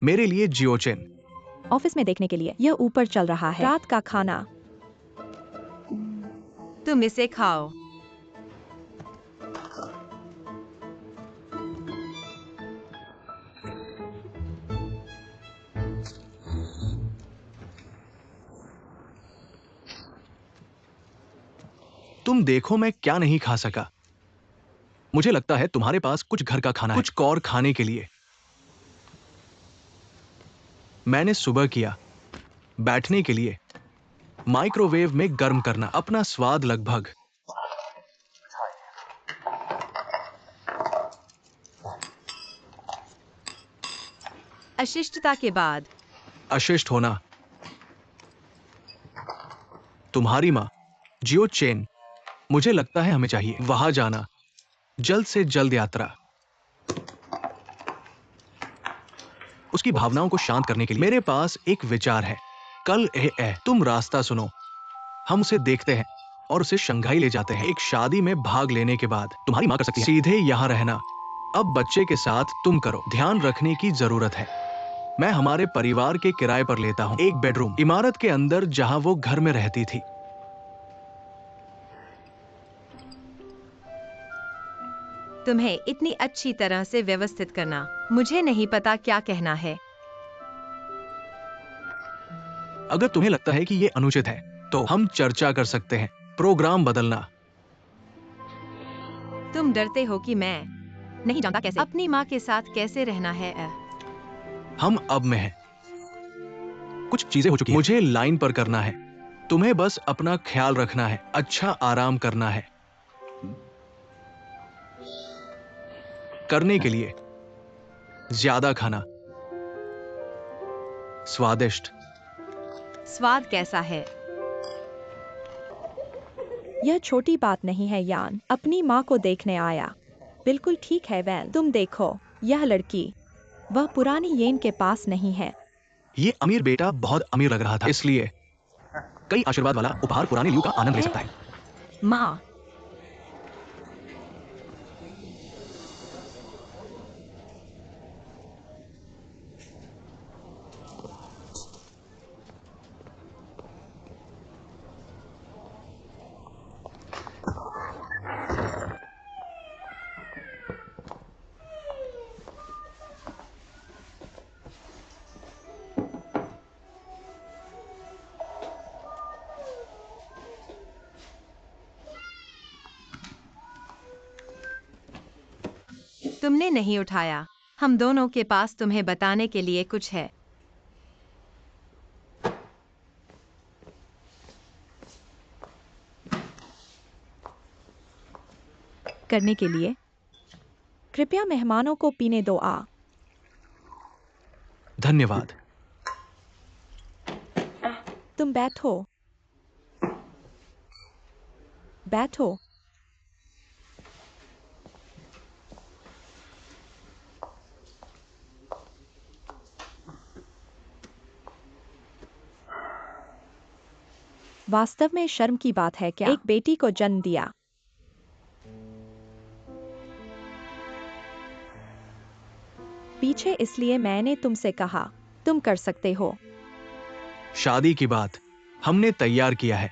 मेरे लिए जियोचेन। ऑफिस में देखने के लिए यह ऊपर चल रहा है। रात का खाना। तुम इसे खाओ। तुम देखो मैं क्या नहीं खा सका। मुझे लगता है तुम्हारे पास कुछ घर का खाना है, कुछ और खाने के लिए। मैंने सुबह किया, बैठने के लिए, माइक्रोवेव में गर्म करना, अपना स्वाद लगभग। अशिष्टता के बाद अशिष्ट होना। तुम्हारी माँ जियोचेन, मुझे लगता है हमें चाहिए वहां जाना, जल्द से जल्द यात्रा। उसकी भावनाओं को शांत करने के लिए मेरे पास एक विचार है। कल तुम रास्ता सुनो, हम उसे देखते हैं और उसे शंघाई ले जाते हैं। एक शादी में भाग लेने के बाद तुम्हारी माँ कर सकती है। सीधे यहां रहना। अब बच्चे के साथ तुम करो। ध्यान रखने की जरूरत है, मैं हमारे परिवार के किराए पर लेता हूं एक बेडरूम इमारत के अंदर जहां वो घर में रहती थी। तुम्हें इतनी अच्छी तरह से व्यवस्थित करना, मुझे नहीं पता क्या कहना है। अगर तुम्हें लगता है कि ये अनुचित है तो हम चर्चा कर सकते हैं। प्रोग्राम बदलना। तुम डरते हो कि मैं नहीं जानता कैसे अपनी माँ के साथ कैसे रहना है। हम अब में हैं। कुछ चीजें हो चुकी हैं। मुझे लाइन पर करना है। तुम्हें बस अपना ख्याल रखना है, अच्छा आराम करना है। करने के लिए ज्यादा खाना, स्वादिष्ट। स्वाद कैसा है? यह छोटी बात नहीं है यान। अपनी माँ को देखने आया। बिल्कुल ठीक है वैल। तुम देखो, यह लड़की, वह पुरानी येन के पास नहीं है। ये अमीर बेटा बहुत अमीर लग रहा था, इसलिए कई आशीर्वाद वाला उपहार पुराने लियो का आनंद ले सकता है। माँ, तुमने नहीं उठाया। हम दोनों के पास तुम्हें बताने के लिए कुछ है। करने के लिए कृपया मेहमानों को पीने दो। धन्यवाद। तुम बैठो। बैठो। वास्तव में शर्म की बात है क्या? एक बेटी को जन्म दिया। पीछे इसलिए मैंने तुमसे कहा, तुम कर सकते हो। शादी की बात हमने तैयार किया है,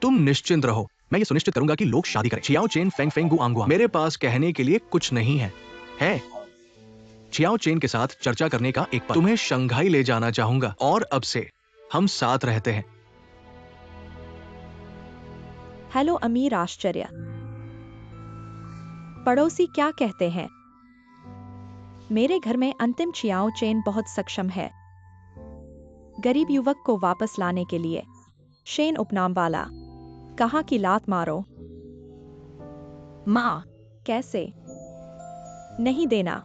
तुम निश्चिंत रहो। मैं ये सुनिश्चित करूंगा कि लोग शादी करें। छियाओ चेन फेंग फेंगू आंगुआ, मेरे पास कहने के लिए कुछ नहीं है। छियाओ चेन के साथ चर्चा करने का एक पल। तुम्हें शंघाई ले जाना चाहूंगा और अब से हम साथ रहते हैं। हेलो अमीर आश्चर्य। पड़ोसी क्या कहते हैं? मेरे घर में अंतिम छियाओ चेन बहुत सक्षम है। गरीब युवक को वापस लाने के लिए शेन उपनाम वाला कहा कि लात मारो। माँ, कैसे? नहीं देना।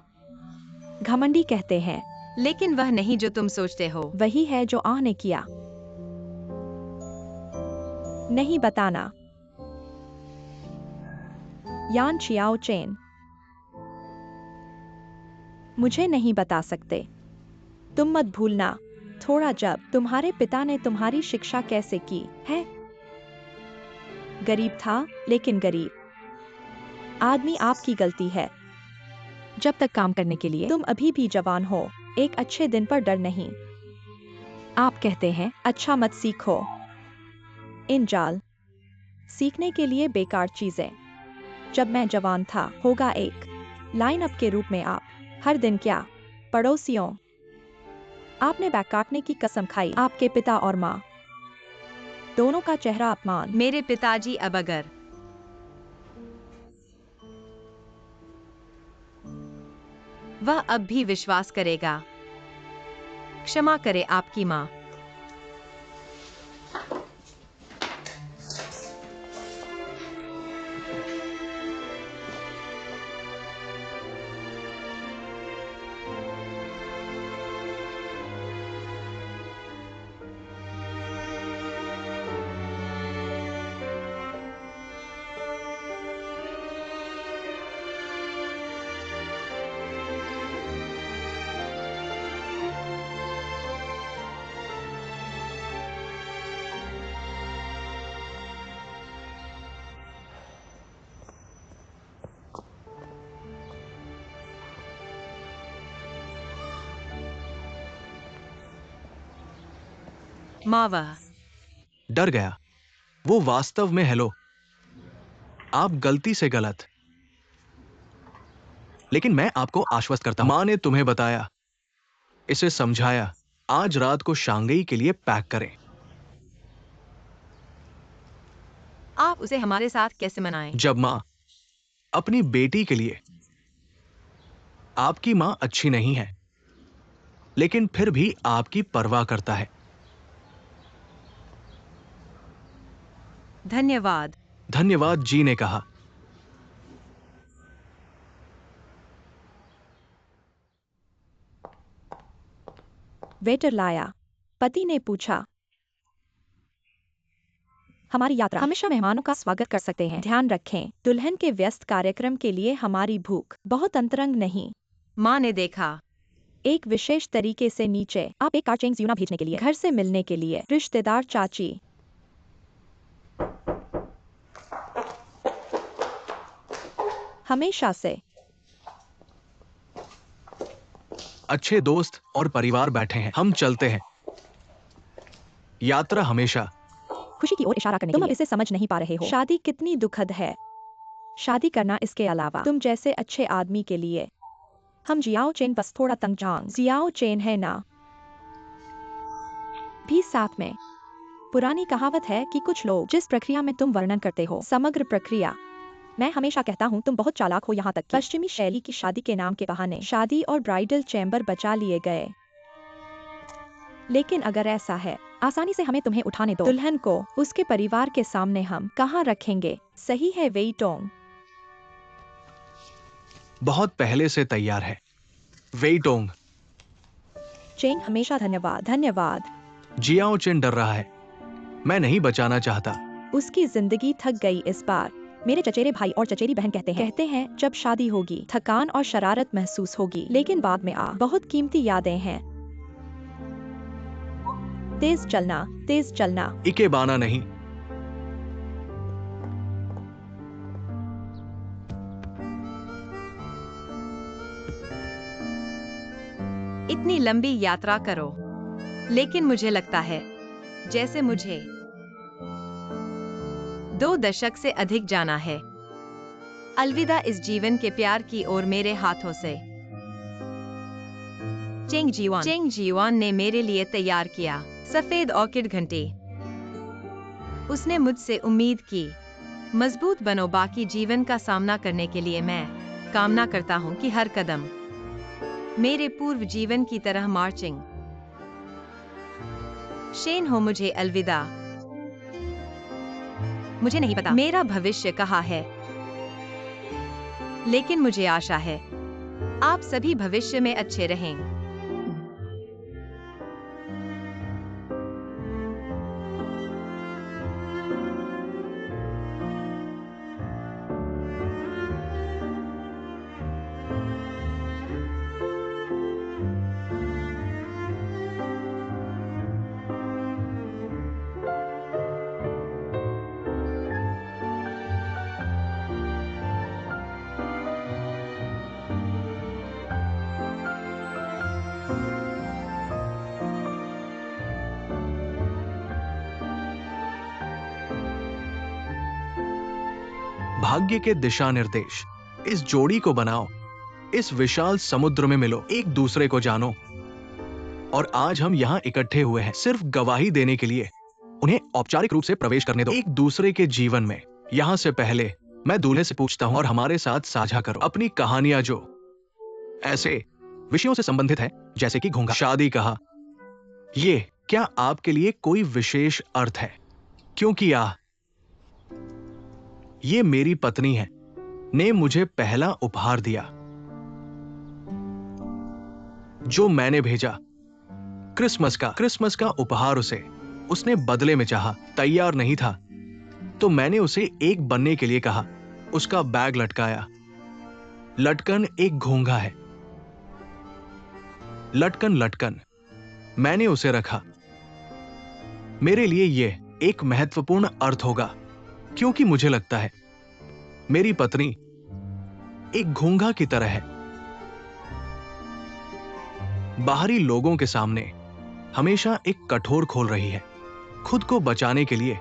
घमंडी कहते हैं। लेकिन वह नहीं जो तुम सोचते हो। वही है जो आह ने किया। नहीं बताना। यान छियाओ चेन, मुझे नहीं बता सकते। तुम मत भूलना, थोड़ा जब तुम्हारे पिता ने तुम्हारी शिक्षा कैसे की है। गरीब था, लेकिन गरीब आदमी आपकी गलती है। जब तक काम करने के लिए तुम अभी भी जवान हो, एक अच्छे दिन पर डर नहीं। आप कहते हैं अच्छा मत सीखो। इन जाल सीखने के लिए बेकार चीजें। जब मैं जवान था होगा एक लाइन अप के रूप में आप हर दिन क्या पड़ोसियों। आपने बैग काटने की कसम खाई। आपके पिता और माँ दोनों का चेहरा अपमान। मेरे पिताजी अब अगर वह अब भी विश्वास करेगा। क्षमा करे आपकी माँ। माँ वह डर गया। वो वास्तव में हेलो। आप गलती से गलत। लेकिन मैं आपको आश्वस्त करता हूं, माँ ने तुम्हें बताया, इसे समझाया। आज रात को शांघई के लिए पैक करें। आप उसे हमारे साथ कैसे मनाएं? जब माँ अपनी बेटी के लिए। आपकी माँ अच्छी नहीं है, लेकिन फिर भी आपकी परवाह करता है। धन्यवाद। धन्यवाद, जी ने कहा। वेटर लाया। पति ने पूछा, हमारी यात्रा हमेशा मेहमानों का स्वागत कर सकते हैं। ध्यान रखें, दुल्हन के व्यस्त कार्यक्रम के लिए हमारी भूख बहुत अंतरंग नहीं। माँ ने देखा। एक विशेष तरीके से नीचे। आप एक कार चेंज यूना भेजने के लिए, घर से मिलने के लिए, रिश्तेदार चाची। हमेशा से अच्छे दोस्त और परिवार बैठे हैं। हम चलते हैं। यात्रा हमेशा। खुशी की ओर इशारा करने तुम अब इसे समझ नहीं पा रहे हो। शादी कितनी दुखद है। शादी करना इसके अलावा तुम जैसे अच्छे आदमी के लिए। हम जियाओ चेन बस थोड़ा तंग जान जियाओ चेन है ना भी साथ में। पुरानी कहावत है कि कुछ लोग जिस प्रक्रिया में तुम वर्णन करते हो समग्र प्रक्रिया। मैं हमेशा कहता हूँ तुम बहुत चालाक हो, यहाँ तक कि पश्चिमी शैली की शादी के नाम के बहाने शादी और ब्राइडल चैम्बर बचा लिए गए। लेकिन अगर ऐसा है, आसानी से हमें तुम्हें उठाने दो। दुल्हन को उसके परिवार के सामने हम कहाँ रखेंगे? सही है वेई टोंग। बहुत पहले से तैयार है। वेइटोंग। चेन हमेशा धन्यवाद धन्यवाद। जियाओ चेन डर रहा है। मैं नहीं बचाना चाहता। उसकी जिंदगी थक गई इस बार। मेरे चचेरे भाई और चचेरी बहन कहते हैं जब शादी होगी थकान और शरारत महसूस होगी, लेकिन बाद में बहुत कीमती यादें हैं। तेज चलना तेज चलना। इकेबाना नहीं। इतनी लंबी यात्रा करो, लेकिन मुझे लगता है जैसे मुझे 2 दशक से अधिक जाना है। अलविदा इस जीवन के प्यार की ओर मेरे हाथों से। चेंग जीवान ने मेरे लिए तैयार किया सफेद ऑर्किड घंटी। उसने मुझसे उम्मीद की, मजबूत बनो बाकी जीवन का सामना करने के लिए। मैं कामना करता हूँ कि हर कदम मेरे पूर्व जीवन की तरह मार्चिंग। शेन हो मुझे अलविदा। मुझे नहीं पता मेरा भविष्य कहाँ है, लेकिन मुझे आशा है आप सभी भविष्य में अच्छे रहें। भाग्य के दिशा निर्देश। इस जोड़ी को बनाओ, इस विशाल समुद्र में मिलो, एक दूसरे को जानो। और आज हम यहाँ इकट्ठे हुए हैं सिर्फ गवाही देने के लिए। उन्हें औपचारिक रूप से प्रवेश करने दो एक दूसरे के जीवन में। यहाँ से पहले मैं दूल्हे से पूछता हूँ और हमारे साथ साझा करो अपनी कहानियां जो ऐसे विषयों से संबंधित है जैसे कि घोंघा, शादी, कहा। ये क्या आपके लिए कोई विशेष अर्थ है? क्योंकि ये मेरी पत्नी है, ने मुझे पहला उपहार दिया जो मैंने भेजा, क्रिसमस का उपहार उसने बदले में चाहा, तैयार नहीं था तो मैंने उसे एक बनने के लिए कहा। उसका बैग लटकाया। लटकन एक घोंघा है। लटकन मैंने उसे रखा। मेरे लिए ये एक महत्वपूर्ण अर्थ होगा क्योंकि मुझे लगता है मेरी पत्नी एक घोंघा की तरह है। बाहरी लोगों के सामने हमेशा एक कठोर खोल रही है खुद को बचाने के लिए,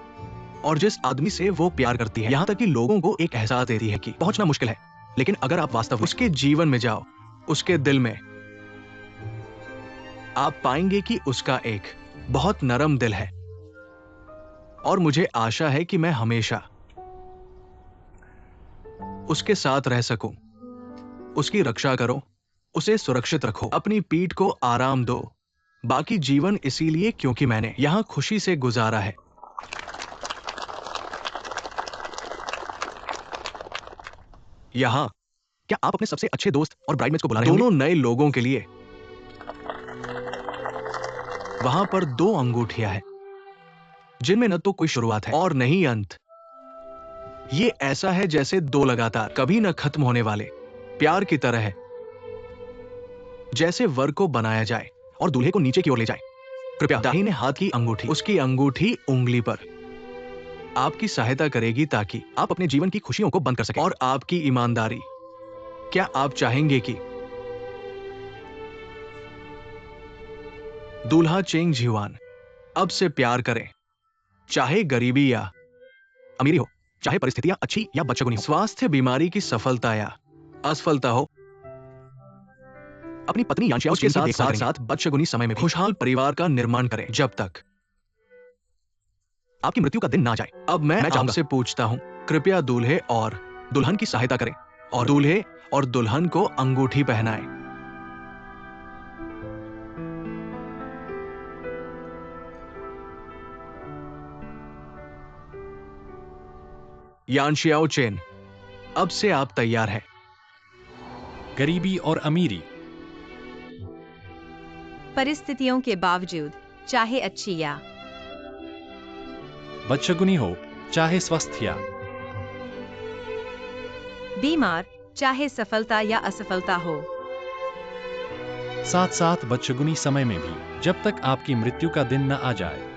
और जिस आदमी से वो प्यार करती है, यहां तक कि लोगों को एक एहसास देती है कि पहुंचना मुश्किल है, लेकिन अगर आप वास्तव में उसके जीवन में जाओ, उसके दिल में, आप पाएंगे कि उसका एक बहुत नरम दिल है। और मुझे आशा है कि मैं हमेशा उसके साथ रह सकूं। उसकी रक्षा करो, उसे सुरक्षित रखो, अपनी पीठ को आराम दो। बाकी जीवन इसीलिए क्योंकि मैंने यहां खुशी से गुजारा है। यहां क्या आप अपने सबसे अच्छे दोस्त और ब्राइडमेट्स को बुला रहे हैं? दोनों नए लोगों के लिए वहां पर 2 अंगूठियां हैं जिनमें न तो कोई शुरुआत है और न ही अंत। ये ऐसा है जैसे 2 लगातार कभी न खत्म होने वाले प्यार की तरह है। जैसे वर को बनाया जाए और दूल्हे को नीचे की ओर ले जाए। कृपया दाहिने हाथ की अंगूठी, उसकी अंगूठी उंगली पर आपकी सहायता करेगी ताकि आप अपने जीवन की खुशियों को बंद कर सकें। और आपकी ईमानदारी, क्या आप चाहेंगे कि दूल्हा चेंग जीवान अब से प्यार करें, चाहे गरीबी या अमीरी हो, चाहे परिस्थितियां अच्छी या बदशगुनी हो, स्वास्थ्य, बीमारी की सफलता या असफलता हो, अपनी पत्नी यांशिया के साथ बदशगुनी समय में खुशहाल परिवार का निर्माण करें जब तक आपकी मृत्यु का दिन ना जाए। अब मैं आपसे पूछता हूं, कृपया दूल्हे और दुल्हन की सहायता करें और दूल्हे और दुल्हन को अंगूठी पहनाएं। यान शियाओ चेन, अब से आप तैयार हैं। गरीबी और अमीरी, परिस्थितियों के बावजूद, चाहे अच्छी या बदशगुनी हो, चाहे स्वस्थ या बीमार, चाहे सफलता या असफलता हो, साथ साथ बदशगुनी समय में भी, जब तक आपकी मृत्यु का दिन न आ जाए।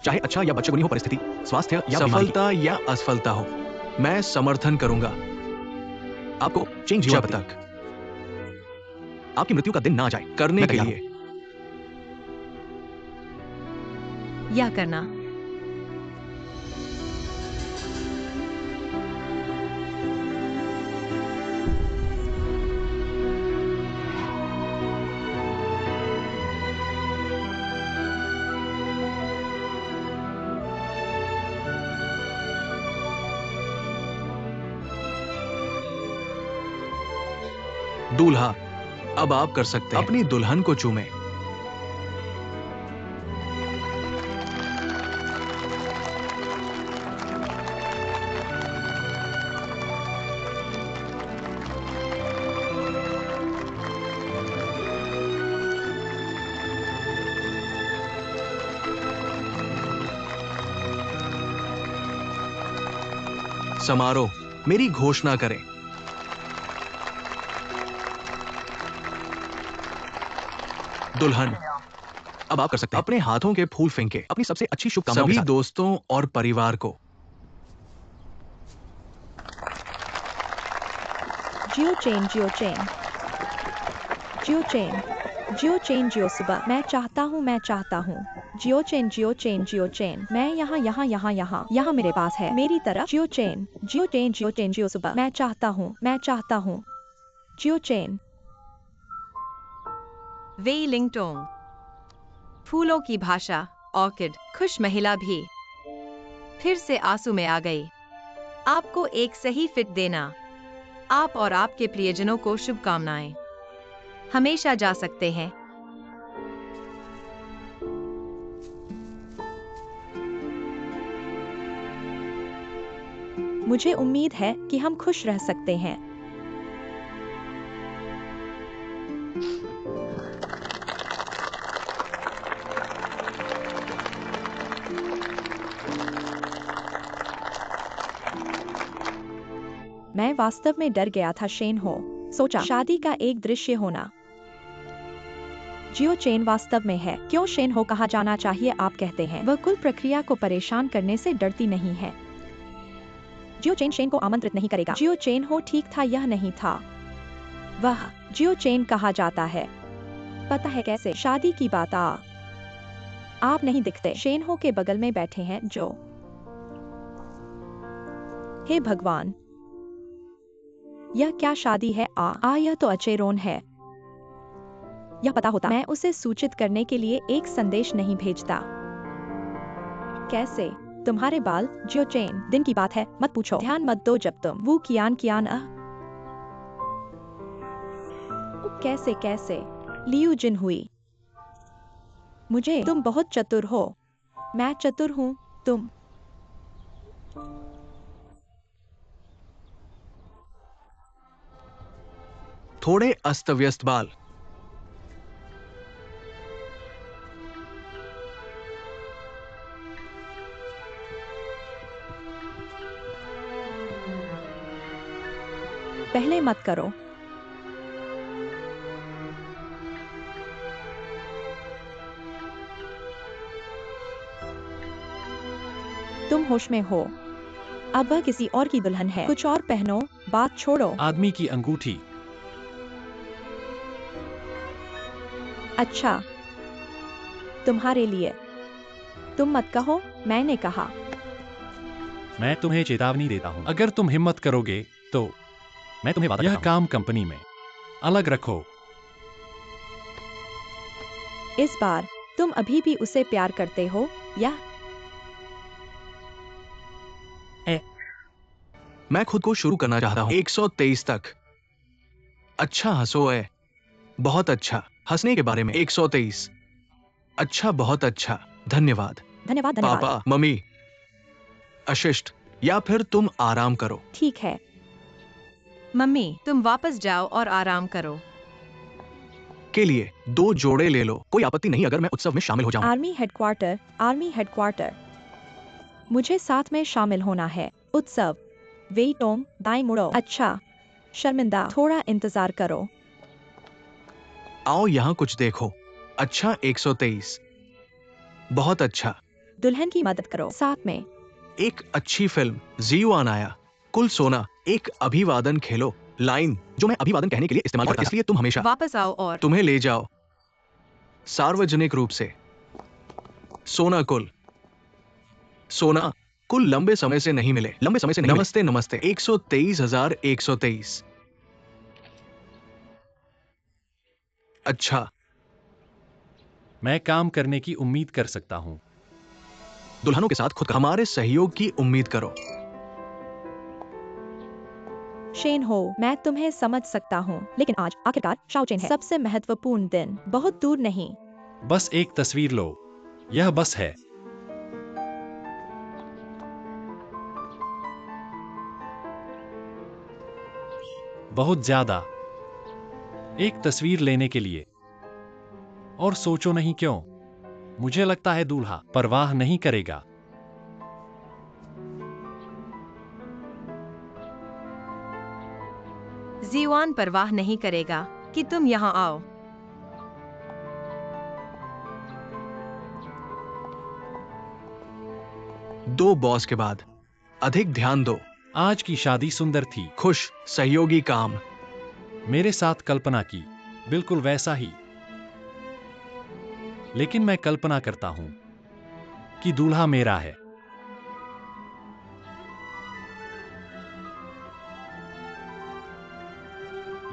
चाहे अच्छा या बदशगुनी हो परिस्थिति, स्वास्थ्य या सफलता या असफलता हो, मैं समर्थन करूंगा आपको चेंज जब तक आपकी मृत्यु का दिन ना आ जाए करने के लिए या करना। दूल्हा, अब आप कर सकते हैं, अपनी दुल्हन को चूमें। समारोह, मेरी घोषणा करें। दुल्हन, अब आप कर सकते हैं अपने हाथों के फूल फेंके अपनी सबसे अच्छी शुभकामनाओं के साथ। सभी दोस्तों और परिवार को जियो चेन जियो चेन जियो चेन जियो चेन जियो सुबह मैं चाहता हूँ जियो चेन जियो चेन जियो चेन मैं यहाँ मेरे पास है मेरी तरफ जियो चेन जियो चेन जियो चेन जियो सुबह मैं चाहता हूँ जियो चेन वेलिंगटोंग, फूलों की भाषा, ऑर्किड, खुश महिला भी फिर से आंसू में आ गई। आपको एक सही फिट देना। आप और आपके प्रियजनों को शुभकामनाएं। हमेशा जा सकते हैं। मुझे उम्मीद है कि हम खुश रह सकते हैं। मैं वास्तव में डर गया था शेन हो सोचा शादी का एक दृश्य होना। जियो चेन वास्तव में है क्यों शेन हो कहा जाना चाहिए आप कहते हैं वह कुल प्रक्रिया को परेशान करने से डरती नहीं है। जियो चेन शेन को आमंत्रित नहीं करेगा। जियो चेन हो ठीक था यह नहीं था वह जियो चेन कहा जाता है। पता है कैसे शादी की बात आप नहीं दिखते शेन हो के बगल में बैठे हैं जो हे भगवान यह क्या शादी है यह तो अचेरोन है। यह पता होता मैं उसे सूचित करने के लिए एक संदेश नहीं भेजता। कैसे तुम्हारे बाल जियो चेन दिन की बात है मत पूछो ध्यान मत दो जब तुम वो कियान कैसे लियू जिन हुई मुझे तुम बहुत चतुर हो मैं चतुर हूँ तुम थोड़े अस्त व्यस्त बाल पहले मत करो। तुम होश में हो अब वह किसी और की दुल्हन है कुछ और पहनो बात छोड़ो। आदमी की अंगूठी। अच्छा तुम्हारे लिए तुम मत कहो मैंने कहा। मैं तुम्हें चेतावनी देता हूँ अगर तुम हिम्मत करोगे तो मैं तुम्हें वादा यह काम कंपनी में अलग रखो। इस बार तुम अभी भी उसे प्यार करते हो या मैं खुद को शुरू करना चाहता हूँ 123 तक। अच्छा हंसो है बहुत अच्छा हंसने के बारे में 123 अच्छा बहुत अच्छा धन्यवाद पापा मम्मी अशिष्ट या फिर तुम आराम करो। ठीक है मम्मी तुम वापस जाओ और आराम करो। के लिए 2 जोड़े ले लो कोई आपत्ति नहीं अगर मैं उत्सव में शामिल हो जाऊं। आर्मी हेडक्वार्टर मुझे साथ में शामिल होना है। उत्सव वेटोंग दाई मुड़ो। अच्छा शर्मिंदा थोड़ा इंतजार करो। आओ यहाँ कुछ देखो। अच्छा 123 बहुत अच्छा। दुल्हन की मदद करो साथ में। एक अच्छी फिल्म जीवान आया कुल सोना एक अभिवादन खेलो लाइन जो मैं अभिवादन कहने के लिए इस्तेमाल करता था इसलिए तुम हमेशा वापस आओ और तुम्हें ले जाओ सार्वजनिक रूप से सोना कुल लंबे समय से नहीं मिले नमस्ते 123,123 अच्छा मैं काम करने की उम्मीद कर सकता हूँ। दुल्हनों के साथ खुद का हमारे सहयोग की उम्मीद करो। शेन हो मैं तुम्हें समझ सकता हूँ लेकिन आज आखिरकार शाओचेन है सबसे महत्वपूर्ण दिन बहुत दूर नहीं। बस एक तस्वीर लो यह बस है। बहुत ज्यादा एक तस्वीर लेने के लिए और सोचो नहीं क्यों मुझे लगता है दूल्हा परवाह नहीं करेगा। जीवान परवाह नहीं करेगा कि तुम यहाँ आओ। दो बॉस के बाद अधिक ध्यान दो। आज की शादी सुंदर थी। खुश, सहयोगी काम। मेरे साथ कल्पना की, बिल्कुल वैसा ही। लेकिन मैं कल्पना करता हूं कि दूल्हा मेरा है।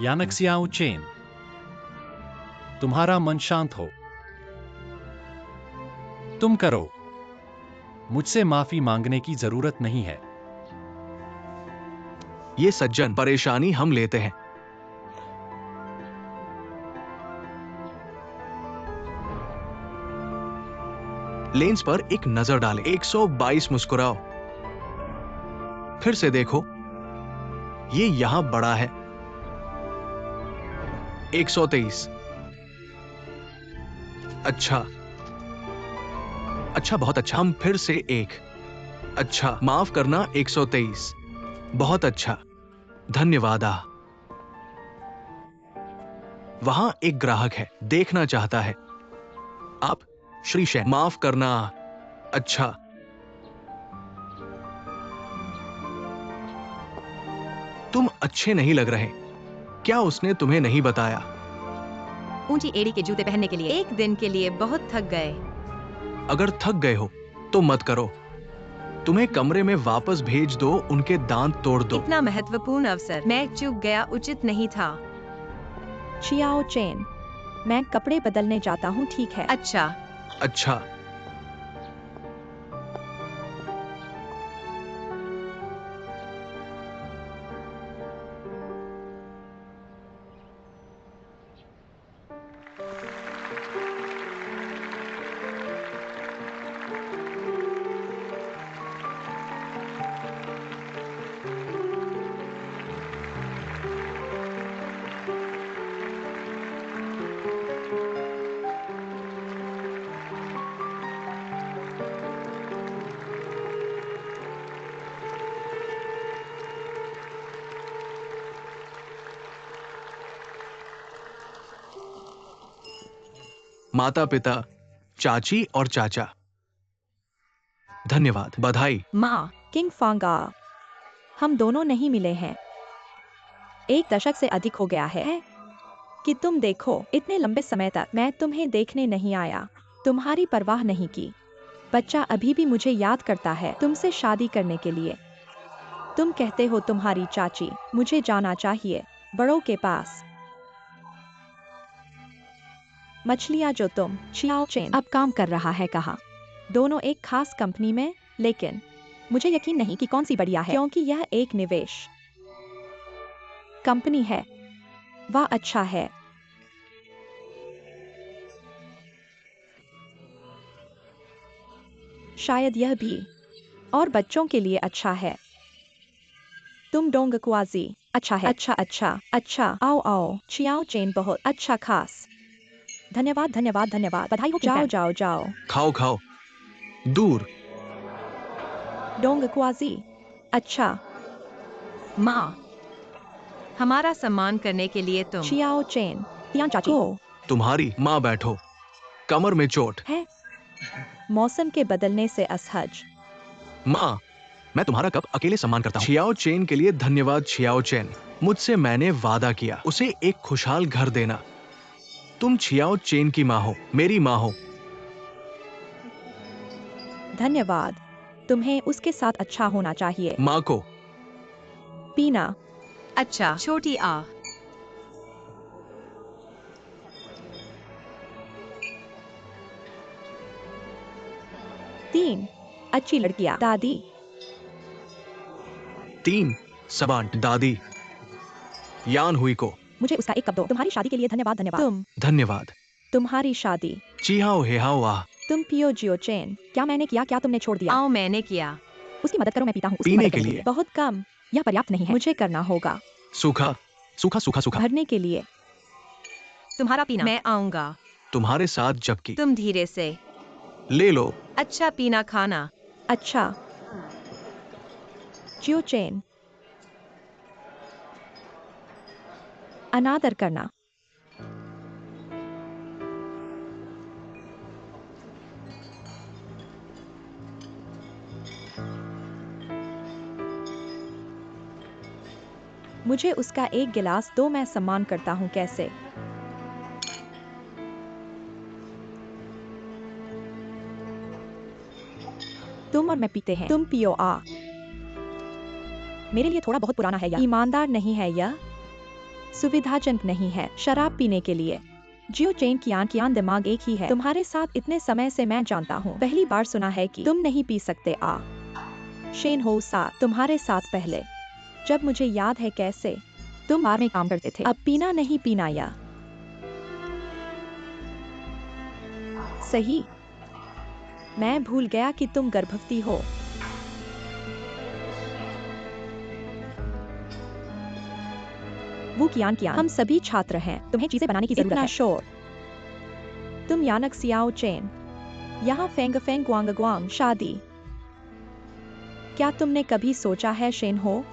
यानक सियाओ चेन, तुम्हारा मन शांत हो। तुम करो। मुझसे माफी मांगने की जरूरत नहीं है। ये सज्जन परेशानी हम लेते हैं। लेंस पर एक नजर डालें। 122 मुस्कुराओ। फिर से देखो, ये यहां बड़ा है। 123। अच्छा, अच्छा, बहुत अच्छा। हम फिर से एक। अच्छा, माफ करना, 123। बहुत अच्छा, धन्यवाद। वहां एक ग्राहक है, देखना चाहता है। आप श्री शैन, माफ करना। अच्छा, तुम अच्छे नहीं लग रहे। क्या उसने तुम्हें नहीं बताया? ऊंची एड़ी के जूते पहनने के लिए एक दिन के लिए बहुत थक गए। अगर थक गए हो तो मत करो। तुम्हें कमरे में वापस भेज दो, उनके दांत तोड़ दो। इतना महत्वपूर्ण अवसर, मैं चूक गया, उचित नहीं था। चियाओ चेन, मैं कपड़े बदलने जाता हूँ, ठीक है? अच्छा, अच्छा, माता पिता, चाची और चाचा, धन्यवाद, बधाई। माँ। किंग फांगा, हम दोनों नहीं मिले हैं। एक दशक से अधिक हो गया है कि तुम देखो, इतने लंबे समय तक मैं तुम्हें देखने नहीं आया, तुम्हारी परवाह नहीं की। बच्चा अभी भी मुझे याद करता है तुमसे शादी करने के लिए। तुम कहते हो तुम्हारी चाची, मुझे जाना चाहिए बड़ों के पास। मछलियाँ जो तुम, चियाओ चेन अब काम कर रहा है कहाँ? दोनों एक खास कंपनी में, लेकिन मुझे यकीन नहीं कि कौन सी बढ़िया है, क्योंकि यह एक निवेश कंपनी है। वह अच्छा है। शायद यह भी, और बच्चों के लिए अच्छा है। तुम डोंगक्वाजी, अच्छा है, अच्छा अच्छा अच्छा, आओ आओ, चियाओ चेन बहुत अच्छा, खास। धन्यवाद धन्यवाद धन्यवाद, बधाई हो। जाओ जाओ जाओ। खाओ खाओ, दूर। डोंगक्वाजी, अच्छा। माँ, हमारा सम्मान करने के लिए तुम। चियाओ चेन, तियान चाची को तुम्हारी माँ, बैठो। कमर में चोट है। मौसम के बदलने से असहज। माँ, मैं तुम्हारा कब अकेले सम्मान करता हूँ। छियाओ चेन के लिए धन्यवाद। छियाओ चेन, मुझसे मैंने वादा किया उसे एक खुशहाल घर देना। तुम छियाओ चेन की माँ हो, मेरी माँ हो। धन्यवाद। तुम्हें उसके साथ अच्छा होना चाहिए। माँ को पीना, अच्छा, छोटी आ। तीन, अच्छी लड़कियां, दादी। 3, सबांट दादी। यान हुई को मुझे उसका एक कप दो। तुम्हारी शादी के लिए धन्यवाद धन्यवाद। धन्यवाद। तुम्हारी शादी। चीहाओ हेहाओ वाह। तुम पियो जियो चेन, क्या मैंने किया, क्या तुमने छोड़ दिया? आओ, मैंने किया। उसकी मदद करो, मैं पीता हूँ। उसकी पीने मदद के करने लिए। बहुत कम, यह पर्याप्त नहीं है, मुझे करना होगा। सूखा सूखा सूखा सूखा। भरने के लिए। तुम्हारा पीना। मैं आऊंगा। तुम्हारे साथ जबकि। तुम धीरे से। ले लो। अच्छा, पीना खाना। अच्छा। जियो चेन, अनादर करना। मुझे उसका एक गिलास दो, मैं सम्मान करता हूँ। कैसे? तुम और मैं पीते हैं, तुम पियो। मेरे लिए थोड़ा बहुत पुराना है यह, ईमानदार नहीं है यह, सुविधाजनक नहीं है शराब पीने के लिए। जियो चेन, कियान दिमाग एक ही है। तुम्हारे साथ इतने समय से मैं जानता हूँ, पहली बार सुना है कि तुम नहीं पी सकते। शेन हो साथ तुम्हारे साथ पहले, जब मुझे याद है कैसे तुम बार में काम करते थे। अब पीना नहीं पीना या सही। मैं भूल गया कि तुम गर्भवती हो। वो कियान, हम सभी छात्र हैं, तुम्हें चीजें बनाने की जरूरत है। इतना शोर। तुम यानक सियाओ चेन, यहाँ फेंग फेंग गुआंग गुआंग शादी। क्या तुमने कभी सोचा है शेन हो?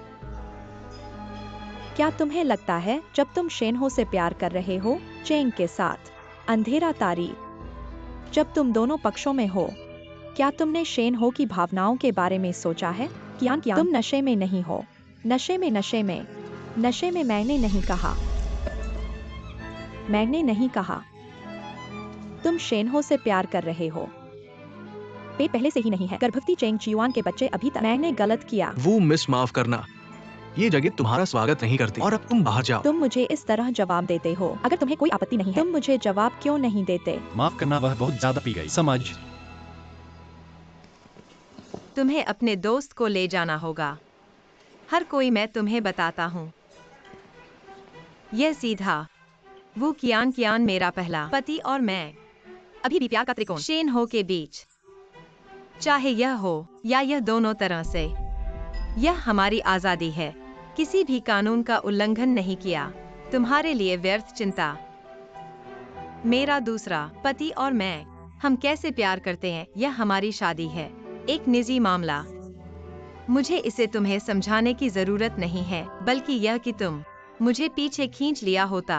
क्या तुम्हें लगता है जब तुम शेन हो से प्यार कर रहे हो चेंग के साथ, अंधेरा तारीख, जब तुम दोनों पक्षों में हो, क्या तुमने शेन हो की भावनाओं के बारे में सोचा है? कियान, तुम नशे में नहीं हो। नशे में, नशे में, नशे में मैंने नहीं कहा। मैंने नहीं कहा। तुम शेन हो से प्यार कर रहे हो। पेट पहले से ही नहीं है। गर्भवती चेंग चियुआन के बच्चे अभी तक। मैंने गलत किया। वो मिस, माफ करना, ये जगह तुम्हारा स्वागत नहीं करती और अब तुम बाहर जाओ। तुम मुझे इस तरह जवाब देते हो। अगर तुम्हें कोई आपत्ति नहीं है, तुम मुझे जवाब क्यों नहीं देते? माफ करना, वह बहुत ज्यादा पी गई। समझ। तुम्हें अपने दोस्त को ले जाना होगा। हर कोई, मैं तुम्हें बताता हूँ। यह सीधा। वो कियान मेरा पहला पति और मैं अभी भी प्यार का त्रिकोण शेन हो के बीच, चाहे यह हो या यह, दोनों तरह से। यह हमारी आजादी है। किसी भी कानून का उल्लंघन नहीं किया। तुम्हारे लिए व्यर्थ चिंता। मेरा दूसरा पति और मैं, हम कैसे प्यार करते हैं, यह हमारी शादी है, एक निजी मामला। मुझे इसे तुम्हें समझाने की जरूरत नहीं है, बल्कि यह कि तुम मुझे पीछे खींच लिया होता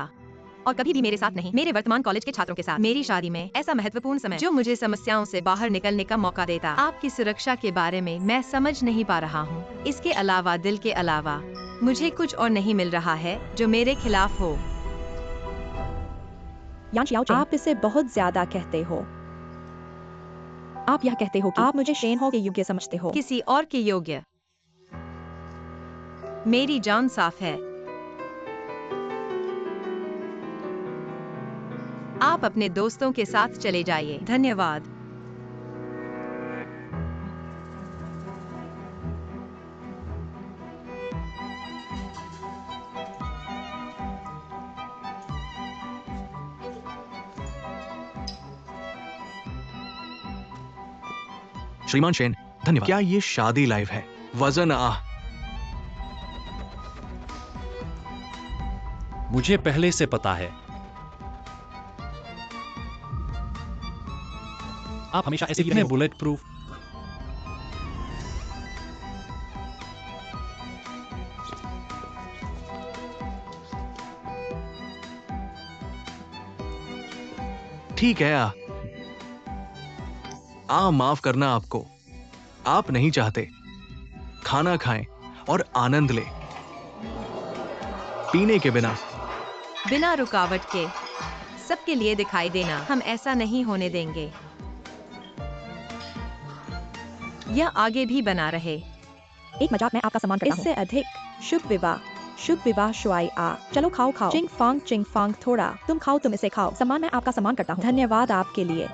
और कभी भी मेरे साथ नहीं, मेरे वर्तमान कॉलेज के छात्रों के साथ, मेरी शादी में, ऐसा महत्वपूर्ण समय जो मुझे समस्याओं से बाहर निकलने का मौका देता। आपकी सुरक्षा के बारे में मैं समझ नहीं पा रहा हूँ। इसके अलावा, दिल के अलावा, मुझे कुछ और नहीं मिल रहा है जो मेरे खिलाफ हो। यान शियाओ चेन, आप इसे बहुत ज्यादा कहते हो। आप यह कहते हो कि आप मुझे शेन हो के योग्य समझते हो। किसी और के योग्य? मेरी जान साफ है। आप अपने दोस्तों के साथ चले जाइए। धन्यवाद। श्रीमान शेन, धन्यवाद। क्या ये शादी लाइव है? वजन मुझे पहले से पता है। आप हमेशा ऐसे ही रहे हो। Bullet proof. ठीक है। माफ करना आपको। आप नहीं चाहते। खाना खाएं और आनंद ले, पीने के बिना। बिना रुकावट के सबके लिए दिखाई देना, हम ऐसा नहीं होने देंगे। यह आगे भी बना रहे। एक मजाक, मैं आपका सम्मान करता हूँ। इससे अधिक शुभ विवाह, शुभ विवाह शुआई चलो खाओ खाओ। चिंग फांग थोड़ा, तुम खाओ, तुम इसे खाओ। सम्मान, मैं आपका सम्मान करता हूँ। धन्यवाद आपके लिए,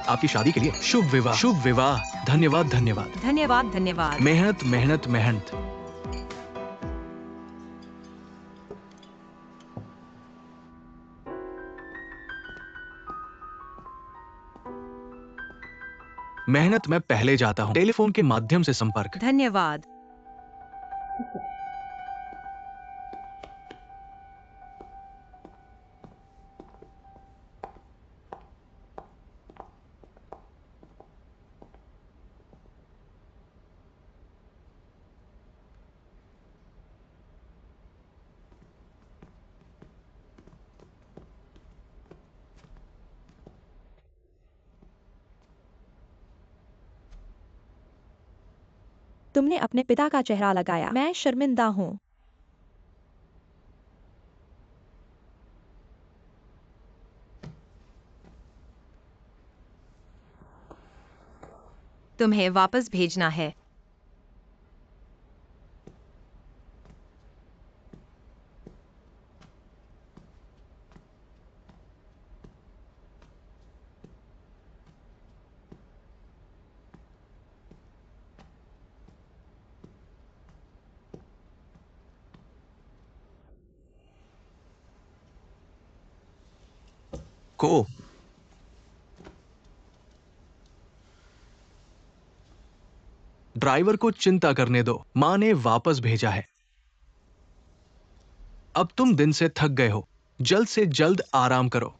आपकी शादी के लिए। शुभ विवाह, शुभ विवाह। धन्यवाद, धन्यवाद, धन्यवाद, धन्यवाद। मेहनत, मेहनत, मेहनत। मेहनत, मैं पहले जाता हूँ। टेलीफोन के माध्यम से संपर्क। धन्यवाद। तुमने अपने पिता का चेहरा लगाया। मैं शर्मिंदा हूँ। तुम्हें वापस भेजना है। को ड्राइवर को चिंता करने दो, मां ने वापस भेजा है। अब तुम दिन से थक गए हो, जल्द से जल्द आराम करो।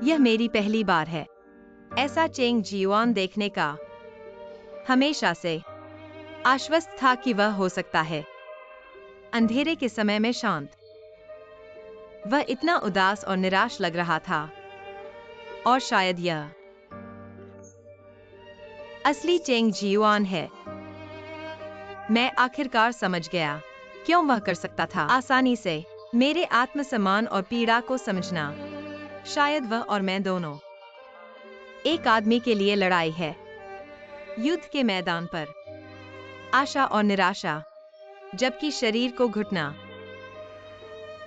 यह मेरी पहली बार है ऐसा चेंग जियुआन देखने का। हमेशा से आश्वस्त था कि वह हो सकता है अंधेरे के समय में शांत। वह इतना उदास और निराश लग रहा था, और शायद यह असली चेंग जियुआन है। मैं आखिरकार समझ गया क्यों वह कर सकता था आसानी से मेरे आत्मसम्मान और पीड़ा को समझना। शायद वह और मैं दोनों एक आदमी के लिए लड़ाई है, युद्ध के मैदान पर, आशा और निराशा, जबकि शरीर को घुटना।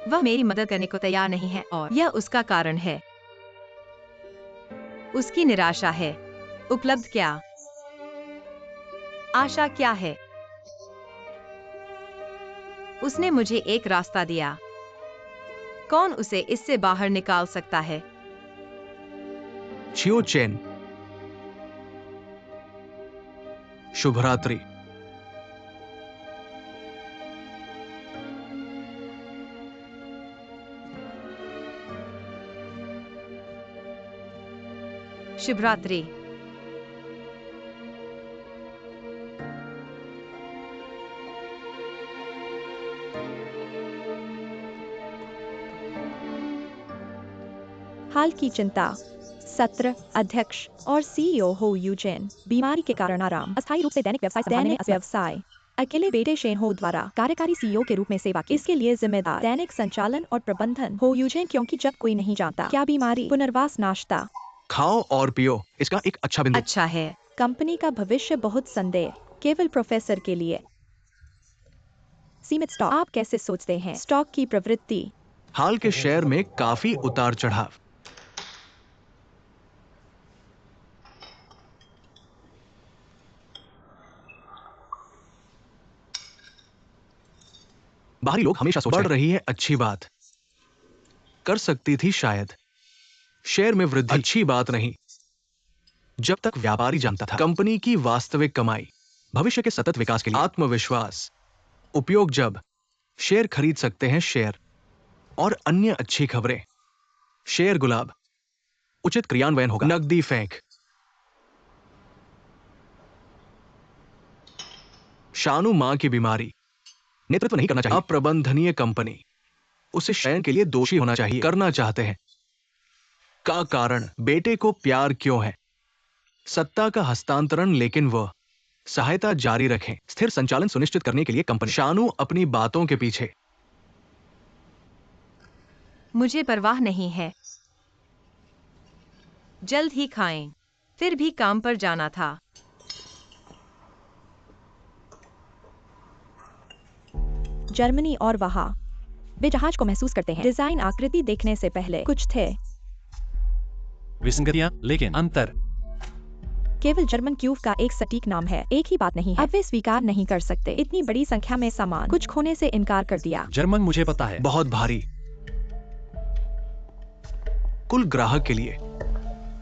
वह मेरी मदद करने को तैयार नहीं है, और यह उसका कारण है। उसकी निराशा है। उपलब्ध क्या? आशा क्या है? उसने मुझे एक रास्ता दिया। कौन उसे इससे बाहर निकाल सकता है? छियो चेन, शुभ रात्रि। शुभ रात्रि। हाल की चिंता। सत्र अध्यक्ष और सीईओ हो यूजेन बीमारी के कारण आराम, अस्थायी रूप से दैनिक व्यवसाय अकेले बेटे शेन हो द्वारा कार्यकारी सीईओ के रूप में सेवा की। इसके लिए जिम्मेदार दैनिक संचालन और प्रबंधन हो यूजेन, क्योंकि जब कोई नहीं जानता क्या बीमारी। पुनर्वास नाश्ता खाओ और पियो, इसका एक अच्छा बिंदु। अच्छा है। कंपनी का भविष्य बहुत संदेह, केवल प्रोफेसर के लिए। सीमित स्टॉक। आप कैसे सोचते हैं स्टॉक की प्रवृत्ति? हाल के शेयर में काफी उतार चढ़ाव। बाहरी लोग हमेशा सोचते बढ़ रही है, अच्छी बात कर सकती थी शायद। शेयर में वृद्धि अच्छी बात नहीं, जब तक व्यापारी जानता था कंपनी की वास्तविक कमाई, भविष्य के सतत विकास के लिए आत्मविश्वास उपयोग। जब शेयर खरीद सकते हैं, शेयर और अन्य अच्छी खबरें। शेयर गुलाब, उचित क्रियान्वयन होगा। नकदी फेंक, शानू मां की बीमारी, नेतृत्व नहीं करना चाहिए। अप्रबंधनीय कंपनी, उसे शयन के लिए दोषी होना चाहिए। करना चाहते हैं का कारण, बेटे को प्यार क्यों है। सत्ता का हस्तांतरण, लेकिन वह सहायता जारी रखें। स्थिर संचालन सुनिश्चित करने के लिए कंपनी। शानू अपनी बातों के पीछे। मुझे परवाह नहीं है, जल्द ही खाएं। फिर भी काम पर जाना था। जर्मनी और वहां वे जहाज को महसूस करते हैं। डिजाइन आकृति देखने से पहले कुछ थे, विसंगतियां, लेकिन अंतर। केवल जर्मन क्यूब का एक सटीक नाम है, एक ही बात नहीं है। अब वे स्वीकार नहीं कर सकते इतनी बड़ी संख्या में सामान। कुछ खोने से इनकार कर दिया। जर्मन मुझे पता है। बहुत भारी। कुल ग्राहक के लिए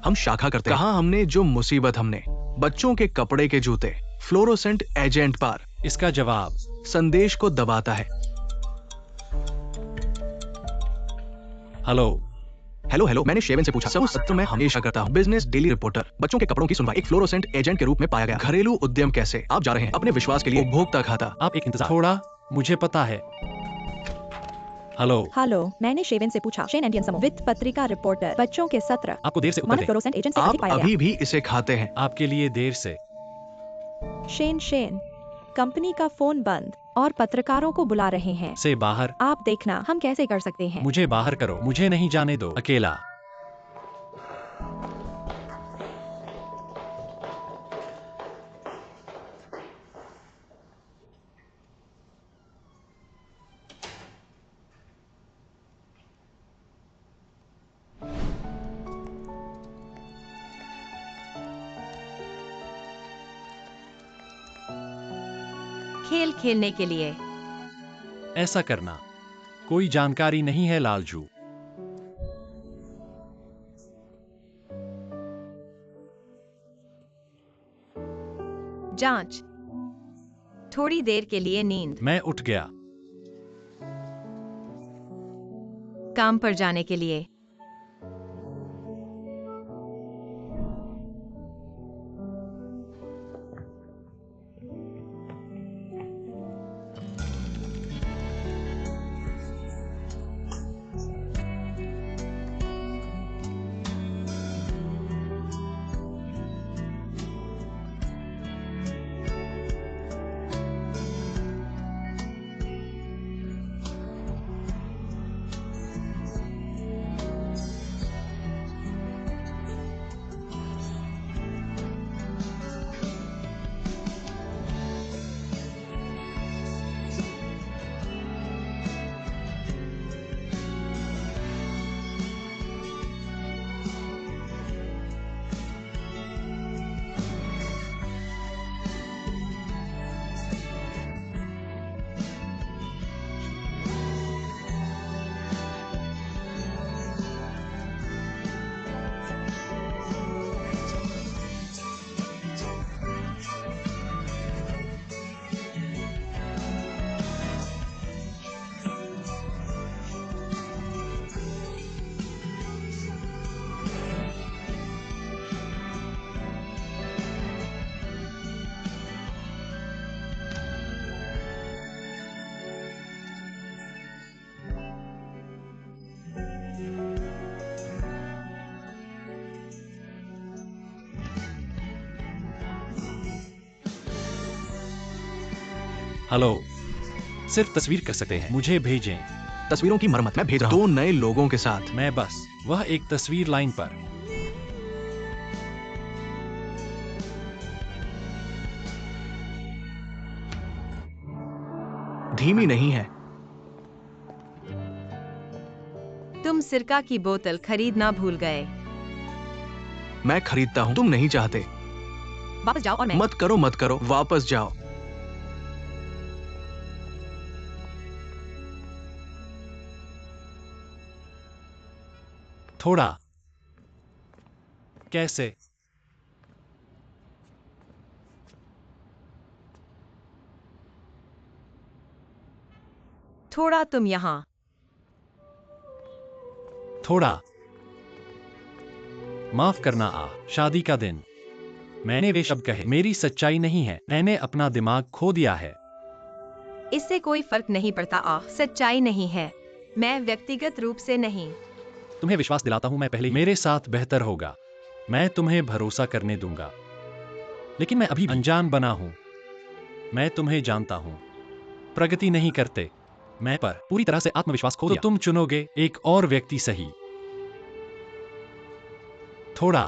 हम शाखा करते हैं। कहा हमने जो मुसीबत, हमने बच्चों के कपड़े के जूते, फ्लोरोसेंट एजेंट पार। इसका जवाब संदेश को दबाता है। हेलो हेलो हेलो, मैंने शेवन से पूछा। सब सत्र में हमेशा करता हूँ। बिजनेस डेली रिपोर्टर, बच्चों के कपड़ों की सुनवाई एक फ्लोरोसेंट एजेंट के रूप में पाया गया। घरेलू उद्यम कैसे आप जा रहे हैं अपने विश्वास के लिए। उपभोक्ता खाता। आप एक इंतजार थोड़ा, मुझे पता है। हेलो, मैंने शेवन से पूछा। शेन एंडियन समूह, वित्त पत्रिका रिपोर्टर, बच्चों के सत्र। आपको देर से उत्तर मानव दें। फ्लोरोसेंट एजेंट से आप अधिक पाया अभी भी इसे खाते हैं। आपके लिए देर से। गया। शेन, कंपनी का फोन बंद और पत्रकारों को बुला रहे हैं। से बाहर। आप देखना हम कैसे कर सकते हैं। मुझे बाहर करो, मुझे नहीं जाने दो अकेला। खेल खेलने के लिए। ऐसा करना कोई जानकारी नहीं है लालजू। जांच, थोड़ी देर के लिए नींद। मैं उठ गया। काम पर जाने के लिए। हेलो, सिर्फ तस्वीर कर सकते हैं, मुझे भेजें। तस्वीरों की मरम्मत मैं भेज रहा हूं। 2 नए लोगों के साथ। मैं बस वह एक तस्वीर लाइन पर। धीमी नहीं है। तुम सिरका की बोतल खरीदना भूल गए। मैं खरीदता हूं, तुम नहीं चाहते। वापस जाओ और मैं। मत करो, वापस जाओ। थोड़ा। कैसे? थोड़ा तुम यहाँ। थोड़ा। माफ करना शादी का दिन। मैंने वे शब्द कहे। मेरी सच्चाई नहीं है। मैंने अपना दिमाग खो दिया है। इससे कोई फर्क नहीं पड़ता सच्चाई नहीं है। मैं व्यक्तिगत रूप से नहीं। तुम्हें विश्वास दिलाता हूं, मैं पहले मेरे साथ बेहतर होगा। मैं तुम्हें भरोसा करने दूंगा। लेकिन मैं अभी भी अनजान बना हूं। मैं तुम्हें जानता हूं। प्रगति नहीं करते। मैं पर पूरी तरह से आत्मविश्वास खो दिया। तो तुम चुनोगे एक और व्यक्ति, सही? थोड़ा।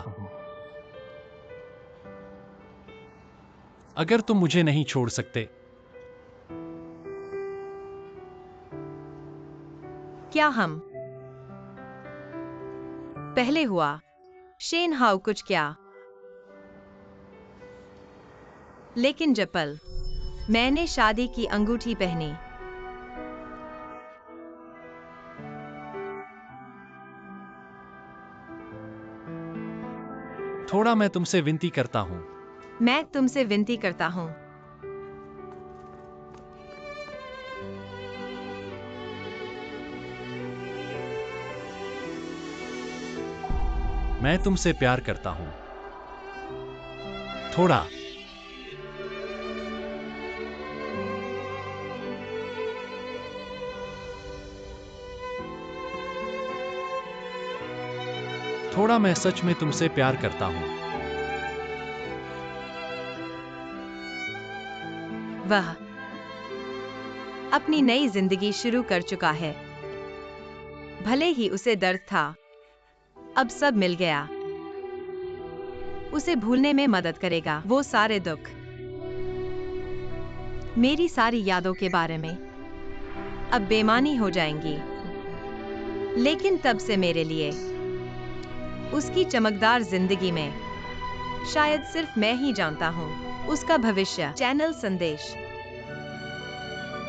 अगर तुम मुझे नहीं छोड़ सकते। क्या हम पहले हुआ? शेन हाउ कुछ क्या? लेकिन जब पल मैंने शादी की अंगूठी पहनी, थोड़ा, मैं तुमसे विनती करता हूं। मैं तुमसे विनती करता हूं। मैं तुमसे प्यार करता हूं। थोड़ा। थोड़ा, मैं सच में तुमसे प्यार करता हूं। वह अपनी नई जिंदगी शुरू कर चुका है। भले ही उसे दर्द था, अब सब मिल गया। उसे भूलने में मदद करेगा वो सारे दुख, मेरी सारी यादों के बारे में अब बेमानी हो जाएंगी। लेकिन तब से मेरे लिए उसकी चमकदार जिंदगी में शायद सिर्फ मैं ही जानता हूं उसका भविष्य। चैनल संदेश,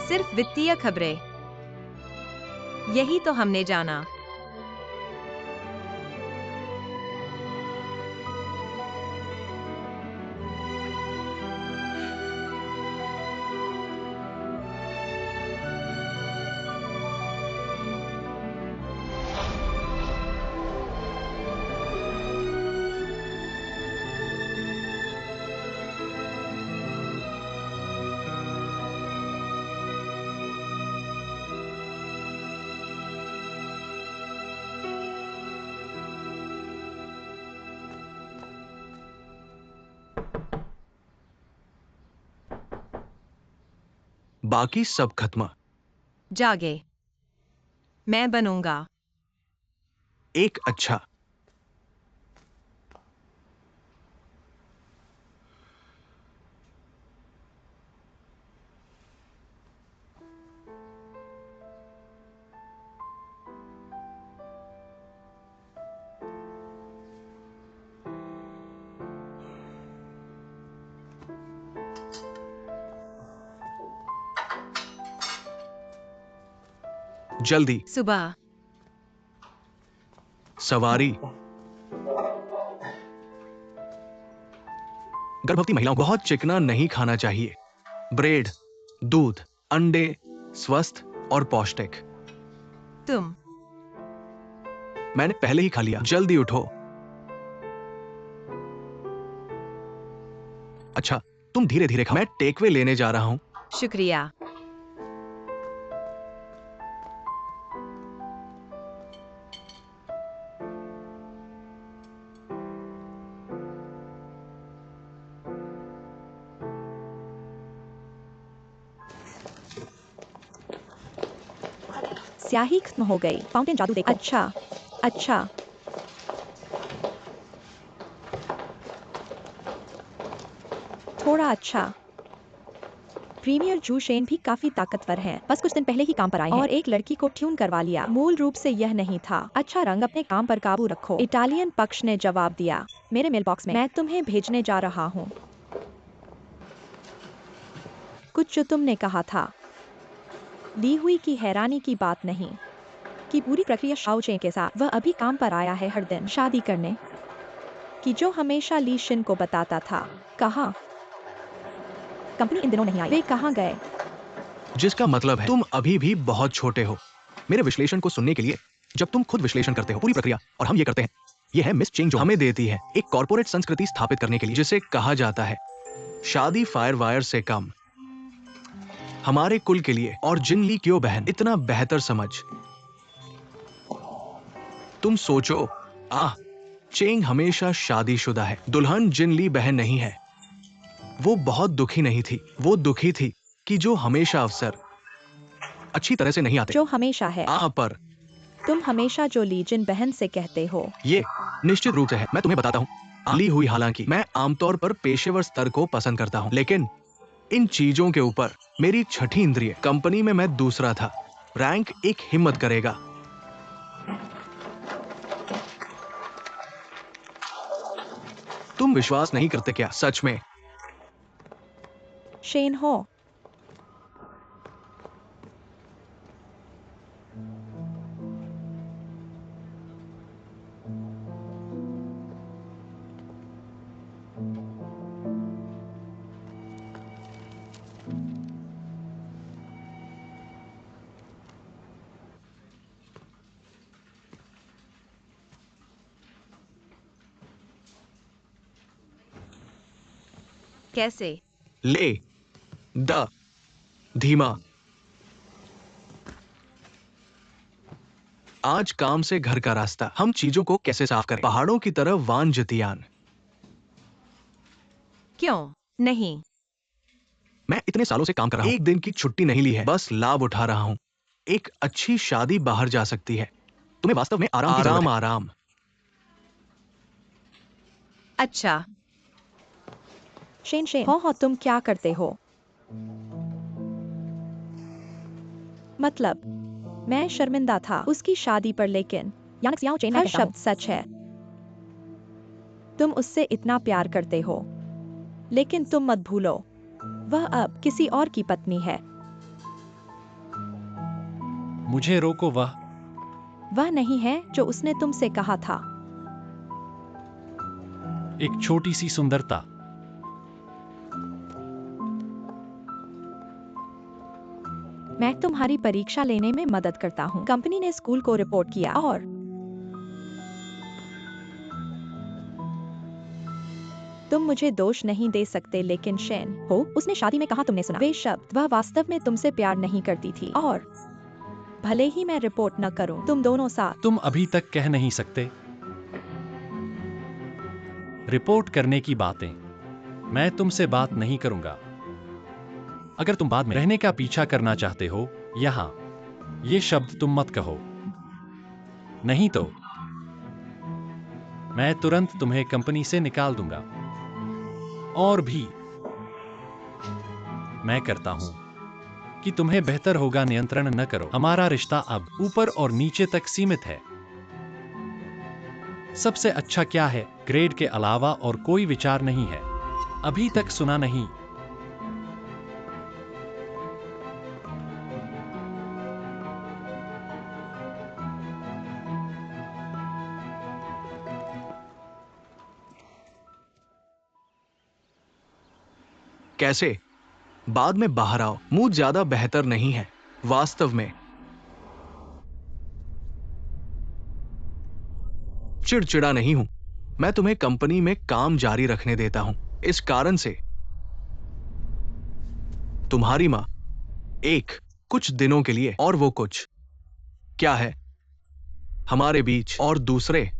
सिर्फ वित्तीय खबरें, यही तो हमने जाना। बाकी सब खत्म। जागे, मैं बनूंगा। एक अच्छा। जल्दी। सुबह सवारी। गर्भवती महिलाओं को बहुत चिकना नहीं खाना चाहिए। ब्रेड, दूध, अंडे, स्वस्थ और पौष्टिक। तुम मैंने पहले ही खा लिया। जल्दी उठो। अच्छा, तुम धीरे धीरे खाओ। मैं टेकवे लेने जा रहा हूं। शुक्रिया। स्याही खत्म हो गई। फाउंटेन जादू देखो। अच्छा, अच्छा। थोड़ा अच्छा। प्रीमियर जू शेन भी काफी ताकतवर हैं। बस कुछ दिन पहले ही काम पर आए हैं और एक लड़की को ट्यून करवा लिया। मूल रूप से यह नहीं था। अच्छा रंग, अपने काम पर काबू रखो। इटालियन पक्ष ने जवाब दिया, मेरे मेल बॉक्स में। मैं तुम्हें भेजने जा रहा हूँ कुछ जो तुमने कहा था। ली हुई की हैरानी की बात नहीं। की पूरी प्रक्रिया शाओ चेन के साथ। वह अभी काम पर आया है हर दिन शादी करने की, जो हमेशा ली शिन को बताता था। कहाँ? कंपनी इन दिनों नहीं आई। वे कहाँ गए? जिसका मतलब है तुम अभी भी बहुत छोटे हो मेरे विश्लेषण को सुनने के लिए। जब तुम खुद विश्लेषण करते हो पूरी प्रक्रिया और हम ये करते हैं, ये है मिस चेंग जो हमें देती है एक कॉर्पोरेट संस्कृति स्थापित करने के लिए, जिसे कहा जाता है शादी फायर वायर से कम। हमारे कुल के लिए। और जिन ली क्यों बहन इतना बेहतर समझ। तुम सोचो, चेंग हमेशा शादीशुदा है। दुल्हन जिन ली बहन नहीं है। वो बहुत दुखी नहीं थी। वो दुखी थी कि जो हमेशा अवसर अच्छी तरह से नहीं आते। जो हमेशा है। पर तुम हमेशा जो ली जिन बहन से कहते हो। ये निश्चित रूप से है। मैं तुम्हें बताता हूँ ली हुई। हालांकि मैं आमतौर पर पेशेवर स्तर को पसंद करता हूँ, लेकिन इन चीजों के ऊपर मेरी छठी इंद्रिय। कंपनी में मैं दूसरा था। रैंक एक हिम्मत करेगा। तुम विश्वास नहीं करते क्या सच में? शेन हो। कैसे? ले द धीमा। आज काम से घर का रास्ता। हम चीजों को कैसे साफ करें? पहाड़ों की तरह वान जतियान। क्यों नहीं? मैं इतने सालों से काम कर रहा हूं, एक दिन की छुट्टी नहीं ली है, बस लाभ उठा रहा हूं। एक अच्छी शादी बाहर जा सकती है। तुम्हें वास्तव में आराम की जरूरत है। आराम। अच्छा, शेन हो तुम क्या करते हो? मतलब मैं शर्मिंदा था उसकी शादी पर, लेकिन हर शब्द सच है। तुम उससे इतना प्यार करते हो, लेकिन तुम मत भूलो वह अब किसी और की पत्नी है। मुझे रोको। वह नहीं है जो उसने तुमसे कहा था। एक छोटी सी सुंदरता। मैं तुम्हारी परीक्षा लेने में मदद करता हूँ। कंपनी ने स्कूल को रिपोर्ट किया और तुम मुझे दोष नहीं दे सकते, लेकिन शेन हो उसने शादी में कहा तुमने सुना वे शब्द। वह वास्तव में तुमसे प्यार नहीं करती थी, और भले ही मैं रिपोर्ट न करूं, तुम दोनों साथ। तुम अभी तक कह नहीं सकते। रिपोर्ट करने की बातें। मैं तुमसे बात नहीं करूंगा। अगर तुम बाद में रहने का पीछा करना चाहते हो, यहां ये शब्द तुम मत कहो। नहीं तो मैं तुरंत तुम्हें कंपनी से निकाल दूंगा। और भी मैं करता हूं कि तुम्हें बेहतर होगा नियंत्रण न करो। हमारा रिश्ता अब ऊपर और नीचे तक सीमित है। सबसे अच्छा क्या है? ग्रेड के अलावा और कोई विचार नहीं है। अभी तक सुना नहीं। कैसे? बाद में बाहर आओ। मूड ज्यादा बेहतर नहीं है वास्तव में। चिड़चिड़ा नहीं हूं। मैं तुम्हें कंपनी में काम जारी रखने देता हूं इस कारण से। तुम्हारी मां एक कुछ दिनों के लिए, और वो कुछ क्या है हमारे बीच, और दूसरे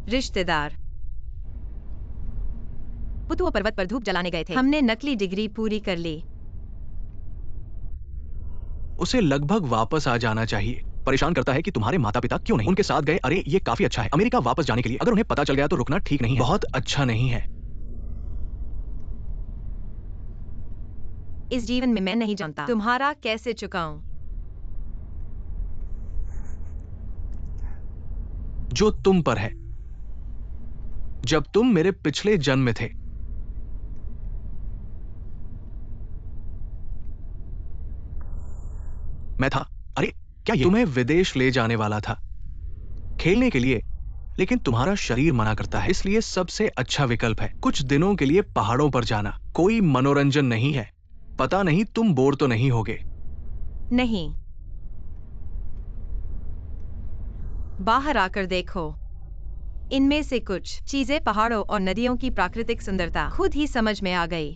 रिश्तेदार। पुतुआ पर्वत पर धूप जलाने गए थे। हमने नकली डिग्री पूरी कर ली। उसे लगभग वापस आ जाना चाहिए। परेशान करता है कि तुम्हारे माता पिता क्यों नहीं उनके साथ गए। अरे ये काफी अच्छा है अमेरिका वापस जाने के लिए। अगर उन्हें पता चल गया तो रुकना ठीक नहीं है। बहुत अच्छा नहीं है। इस जीवन में मैं नहीं जानता तुम्हारा कैसे चुकाऊं। जो तुम पर है। जब तुम मेरे पिछले जन्म में थे, मैं था, अरे क्या ये तुम्हें विदेश ले जाने वाला था खेलने के लिए, लेकिन तुम्हारा शरीर मना करता है। इसलिए सबसे अच्छा विकल्प है कुछ दिनों के लिए पहाड़ों पर जाना। कोई मनोरंजन नहीं है। पता नहीं तुम बोर तो नहीं होगे। नहीं, बाहर आकर देखो। इनमें से कुछ चीजें पहाड़ों और नदियों की प्राकृतिक सुंदरता खुद ही समझ में आ गई।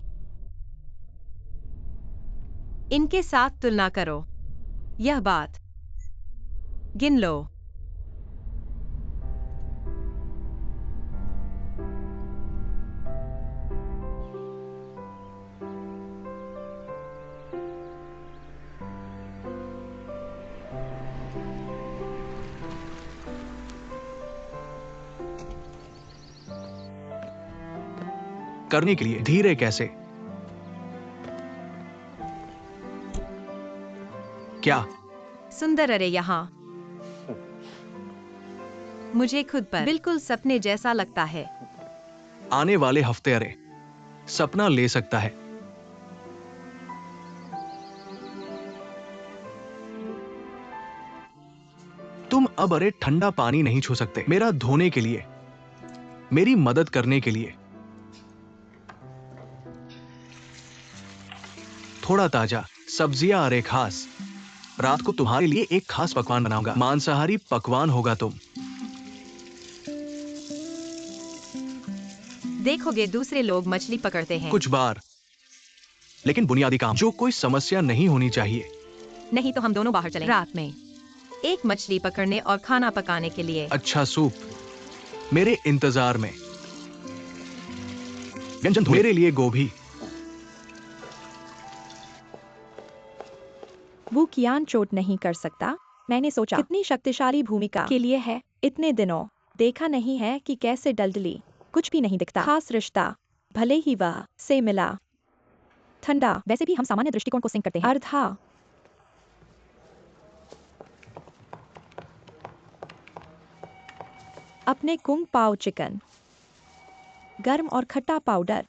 इनके साथ तुलना करो। यह बात गिन लो। करने के लिए धीरे कैसे? क्या सुंदर, अरे यहाँ मुझे खुद पर बिल्कुल सपने जैसा लगता है। आने वाले हफ्ते अरे सपना ले सकता है। तुम अब अरे ठंडा पानी नहीं छू सकते मेरा धोने के लिए, मेरी मदद करने के लिए। थोड़ा ताजा सब्जियां अरे खास। रात को तुम्हारे लिए एक खास पकवान बनाऊंगा। मांसाहारी पकवान होगा। तुम देखोगे दूसरे लोग मछली पकड़ते हैं। कुछ बार, लेकिन बुनियादी काम जो कोई समस्या नहीं होनी चाहिए। नहीं तो हम दोनों बाहर चलें रात में, एक मछली पकड़ने और खाना पकाने के लिए। अच्छा सूप मेरे इंतजार में। व्यंजन मेरे लिए गोभी। वो कियान चोट नहीं कर सकता। मैंने सोचा कितनी शक्तिशाली भूमिका के लिए है। इतने दिनों देखा नहीं है कि कैसे डलडली कुछ भी नहीं दिखता। खास रिश्ता भले ही वह से मिला ठंडा। वैसे भी हम सामान्य दृष्टिकोण को सिंक करते हैं। अर्धा अपने कुंग पाव चिकन गर्म और खट्टा पाउडर।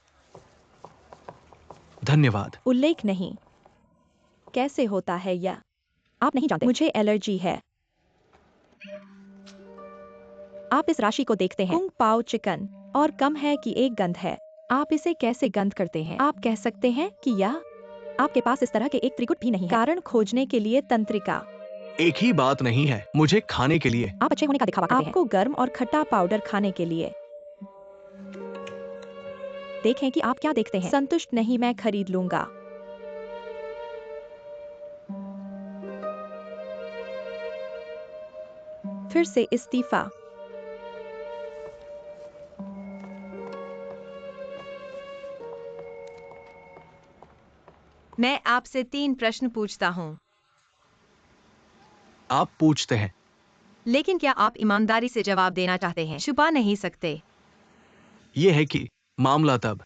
धन्यवाद। उल्लेख नहीं कैसे होता है यह आप नहीं जानते। मुझे एलर्जी है। आप इस राशि को देखते हैं। कुंग पाव चिकन और कम है कि एक गंध है। आप इसे कैसे गंध करते हैं? आप कह सकते हैं कि यह आपके पास इस तरह के एक त्रिकुट भी नहीं है। कारण खोजने के लिए तंत्रिका एक ही बात नहीं है मुझे खाने के लिए। आप अच्छे होने का दिखावा करते हैं। आपको गर्म और खट्टा पाउडर खाने के लिए। देखें कि आप क्या देखते हैं। संतुष्ट नहीं, मैं खरीद लूंगा। फिर से इस्तीफा। मैं आपसे 3 प्रश्न पूछता हूँ, आप पूछते हैं। लेकिन क्या आप ईमानदारी से जवाब देना चाहते हैं? छुपा नहीं सकते। यह है कि मामला तब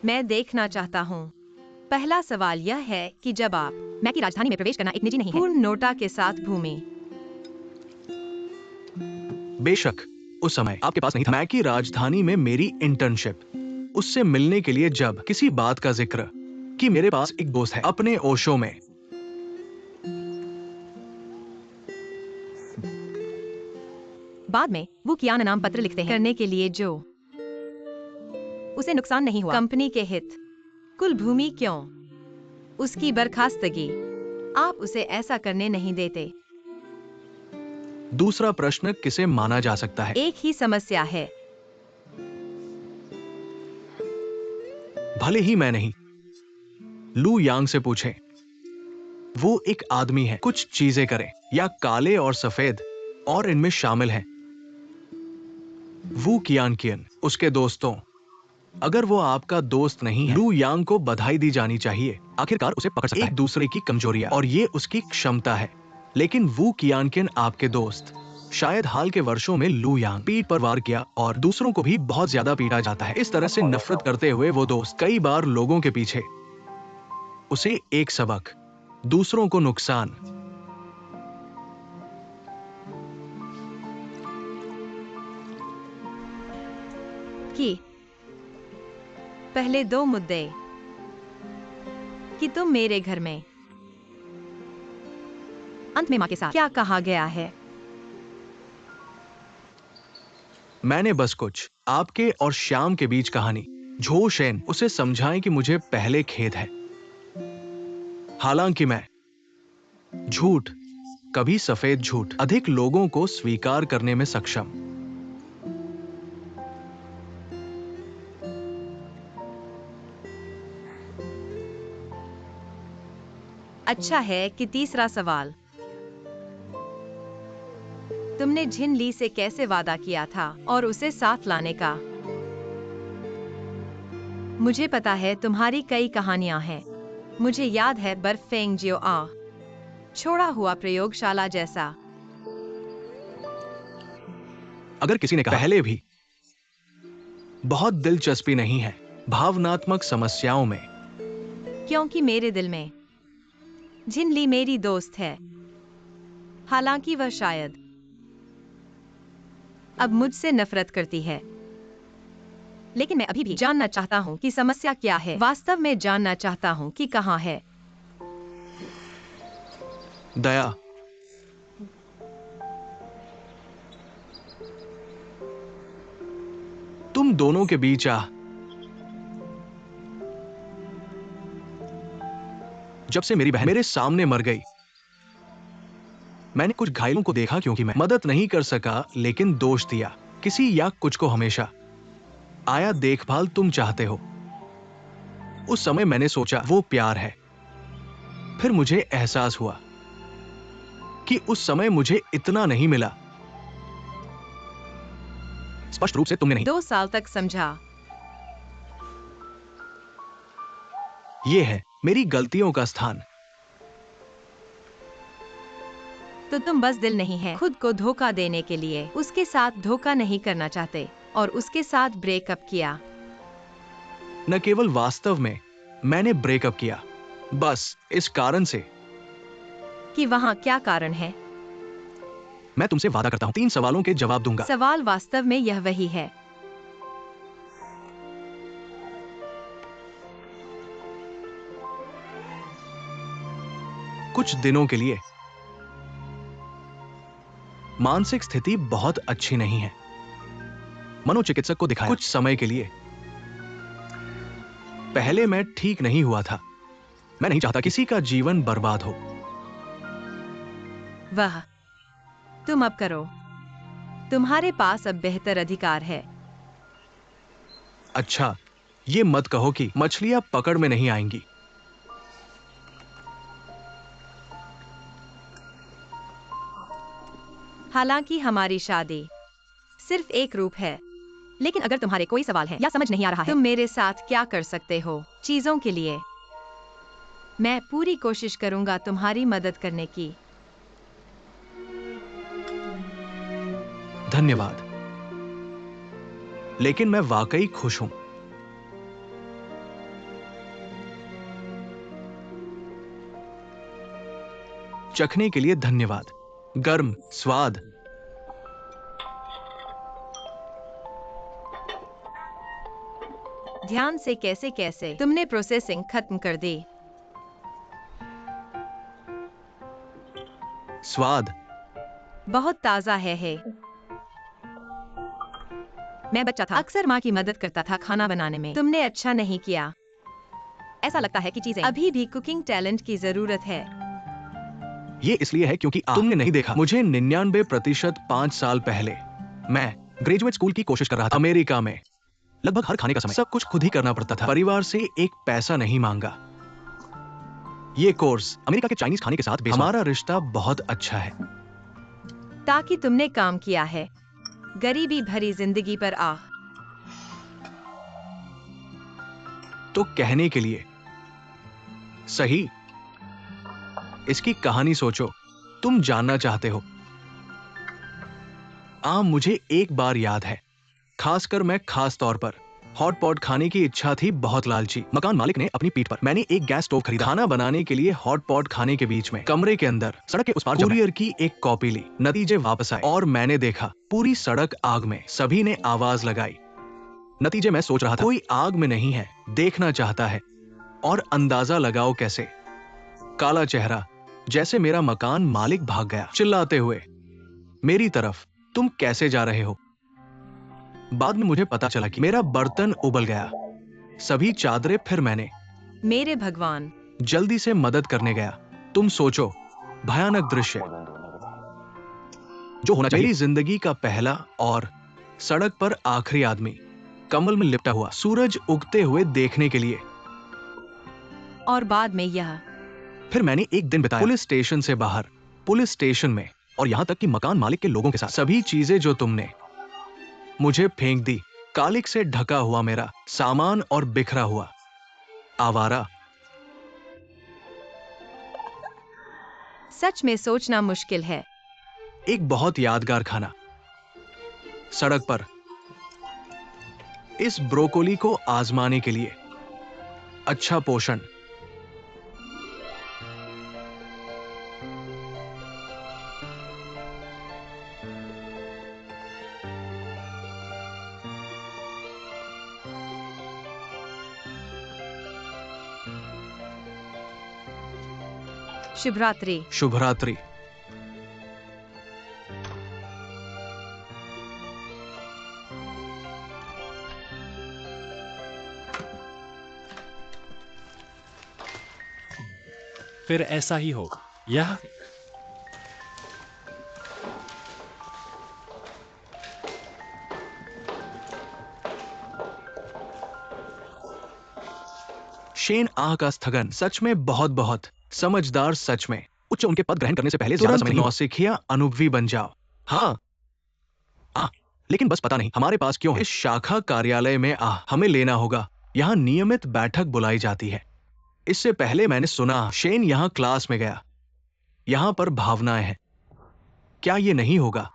मैं देखना चाहता हूँ। पहला सवाल यह है कि जब आप मैं की राजधानी में प्रवेश करना एक निजी नहीं है। पूर्ण नोटा के साथ भूमि। बेशक उस समय आपके पास नहीं था। मैं की राजधानी में मेरी इंटर्नशिप, उससे मिलने के लिए जब किसी बात का जिक्र कि मेरे पास एक दोस्त है अपने ओशो में। बाद में वो कियान नाम पत्र लिखते हैं करने के लिए जो उसे नुकसान नहीं हुआ। कंपनी के हित, कुल भूमि क्यों, उसकी बर्खास्तगी। आप उसे ऐसा करने नहीं देते। दूसरा प्रश्न किसे माना जा सकता है? एक ही समस्या है। भले ही मैं नहीं। लू यांग से पूछें। वो एक आदमी है। कुछ चीजें करें या काले और सफेद और इनमें शामिल हैं वू कियान, उसके दोस्तों। अगर वो आपका दोस्त नहीं है, लू यांग को बधाई दी जानी चाहिए। आखिरकार उसे पकड़ सकता है। एक दूसरे की कमजोरियां और ये उसकी क्षमता है। लेकिन वू कियान आपके दोस्त। शायद हाल के वर्षों में लू यांग पीठ पर वार किया और दूसरों को भी बहुत ज्यादा पीटा जाता है। इस तरह से नफरत करते हुए वो दोस्त कई बार लोगों के पीछे। उसे एक सबक, दूसरों को नुकसान। कि पहले 2 मुद्दे कि तुम मेरे घर में। अंत में माँ के साथ क्या कहा गया है? मैंने बस कुछ आपके और श्याम के बीच कहानी। झो शेन उसे समझाएं कि मुझे पहले खेद है। हालांकि मैं झूठ, कभी सफेद झूठ, अधिक लोगों को स्वीकार करने में सक्षम। अच्छा है कि तीसरा सवाल, तुमने जिन ली से कैसे वादा किया था और उसे साथ लाने का? मुझे पता है तुम्हारी कई कहानियां हैं। मुझे याद है बर्फ फेंग जियो आ, छोड़ा हुआ प्रयोगशाला जैसा। अगर किसी ने कहा पहले भी, बहुत दिलचस्पी नहीं है भावनात्मक समस्याओं में। क्योंकि मेरे दिल में जिन ली मेरी दोस्त है, हालांकि वह शायद अब मुझसे नफरत करती है। लेकिन मैं अभी भी जानना चाहता हूँ कि समस्या क्या है। वास्तव में जानना चाहता हूँ कि कहाँ है। दया, तुम दोनों के बीच जब से मेरी बहन मेरे सामने मर गई, मैंने कुछ घायलों को देखा क्योंकि मैं मदद नहीं कर सका, लेकिन दोष दिया किसी या कुछ को हमेशा आया। देखभाल तुम चाहते हो। उस समय मैंने सोचा वो प्यार है। फिर मुझे एहसास हुआ कि उस समय मुझे इतना नहीं मिला। स्पष्ट रूप से तुमने नहीं। 2 साल तक समझा। यह है मेरी गलतियों का स्थान। तो तुम बस दिल नहीं है खुद को धोखा देने के लिए उसके साथ धोखा नहीं करना चाहते और उसके साथ ब्रेकअप किया। न केवल वास्तव में मैंने ब्रेकअप किया, बस इस कारण से कि वहाँ क्या कारण है? मैं तुमसे वादा करता हूं 3 सवालों के जवाब दूंगा। सवाल वास्तव में यह वही है। कुछ दिनों के लिए मानसिक स्थिति बहुत अच्छी नहीं है। मनोचिकित्सक को दिखाया। कुछ समय के लिए पहले मैं ठीक नहीं हुआ था। मैं नहीं चाहता किसी का जीवन बर्बाद हो। वह तुम अब करो। तुम्हारे पास अब बेहतर अधिकार है। अच्छा, ये मत कहो कि मछलियां पकड़ में नहीं आएंगी। हालांकि हमारी शादी सिर्फ एक रूप है। लेकिन अगर तुम्हारे कोई सवाल है या समझ नहीं आ रहा है, तुम मेरे साथ क्या कर सकते हो चीजों के लिए, मैं पूरी कोशिश करूंगा तुम्हारी मदद करने की। धन्यवाद, लेकिन मैं वाकई खुश हूं। चखने के लिए धन्यवाद। गर्म स्वाद। ध्यान से कैसे कैसे तुमने प्रोसेसिंग खत्म कर दी। स्वाद बहुत ताजा है। मैं बच्चा था, अक्सर माँ की मदद करता था खाना बनाने में। तुमने अच्छा नहीं किया। ऐसा लगता है कि चीजें अभी भी कुकिंग टैलेंट की जरूरत है। ये इसलिए है क्योंकि तुमने नहीं देखा मुझे 99% 5 साल पहले मैं ग्रेजुएट स्कूल की कोशिश कर रहा था अमेरिका में। लगभग हर खाने का समय सब कुछ खुद ही करना पड़ता था। परिवार से एक पैसा नहीं मांगा। ये कोर्स अमेरिका के चाइनीज खाने के साथ बेस्ड। हमारा रिश्ता बहुत अच्छा है। ताकि तुमने काम किया है गरीबी भरी जिंदगी पर तो कहने के लिए सही। इसकी कहानी सोचो। तुम जानना चाहते हो। मुझे एक बार याद है, खासकर मैं खास तौर पर हॉट पॉट खाने की इच्छा थी। बहुत लालची मकान मालिक ने अपनी पीठ पर मैंने एक गैस स्टोव खरीदा। खाना बनाने के लिए हॉट पॉट खाने के बीच में कमरे के अंदर सड़क के उस पार कुरियर की एक कॉपी ली। नतीजे वापस आए और मैंने देखा पूरी सड़क आग में। सभी ने आवाज लगाई। नतीजे मैं सोच रहा था कोई आग में नहीं है, देखना चाहता है। और अंदाजा लगाओ कैसे। काला चेहरा, जैसे मेरा मकान मालिक भाग गया चिल्लाते हुए मेरी तरफ, तुम कैसे जा रहे हो। बाद में मुझे पता चला कि मेरा बर्तन उबल गया, सभी चादरें। फिर मैंने मेरे भगवान, जल्दी से मदद करने गया। तुम सोचो, भयानक दृश्य जो होना चाहिए। मेरी जिंदगी का पहला और सड़क पर आखिरी आदमी, कम्बल में लिपटा हुआ, सूरज उगते हुए देखने के लिए। और बाद में यह। फिर मैंने एक दिन बिताया पुलिस स्टेशन से बाहर, पुलिस स्टेशन में, और यहां तक कि मकान मालिक के लोगों के साथ। सभी चीजें जो तुमने मुझे फेंक दी, कालिक से ढका हुआ मेरा सामान और बिखरा हुआ आवारा। सच में सोचना मुश्किल है। एक बहुत यादगार खाना सड़क पर, इस ब्रोकोली को आजमाने के लिए। अच्छा पोषण, शुभ रात्रि। शुभ रात्रि। फिर ऐसा ही हो। यह शेन आह का स्थगन, सच में बहुत बहुत समझदार। सच में उच्च उनके पद ग्रहण करने से पहले ज्यादा समय नहीं। नौसिखिया अनुभवी बन जाओ। हाँ लेकिन बस पता नहीं हमारे पास क्यों है। इस शाखा कार्यालय में हमें लेना होगा। यहाँ नियमित बैठक बुलाई जाती है। इससे पहले मैंने सुना शेन यहाँ क्लास में गया। यहाँ पर भावनाएं हैं, क्या ये नहीं होगा।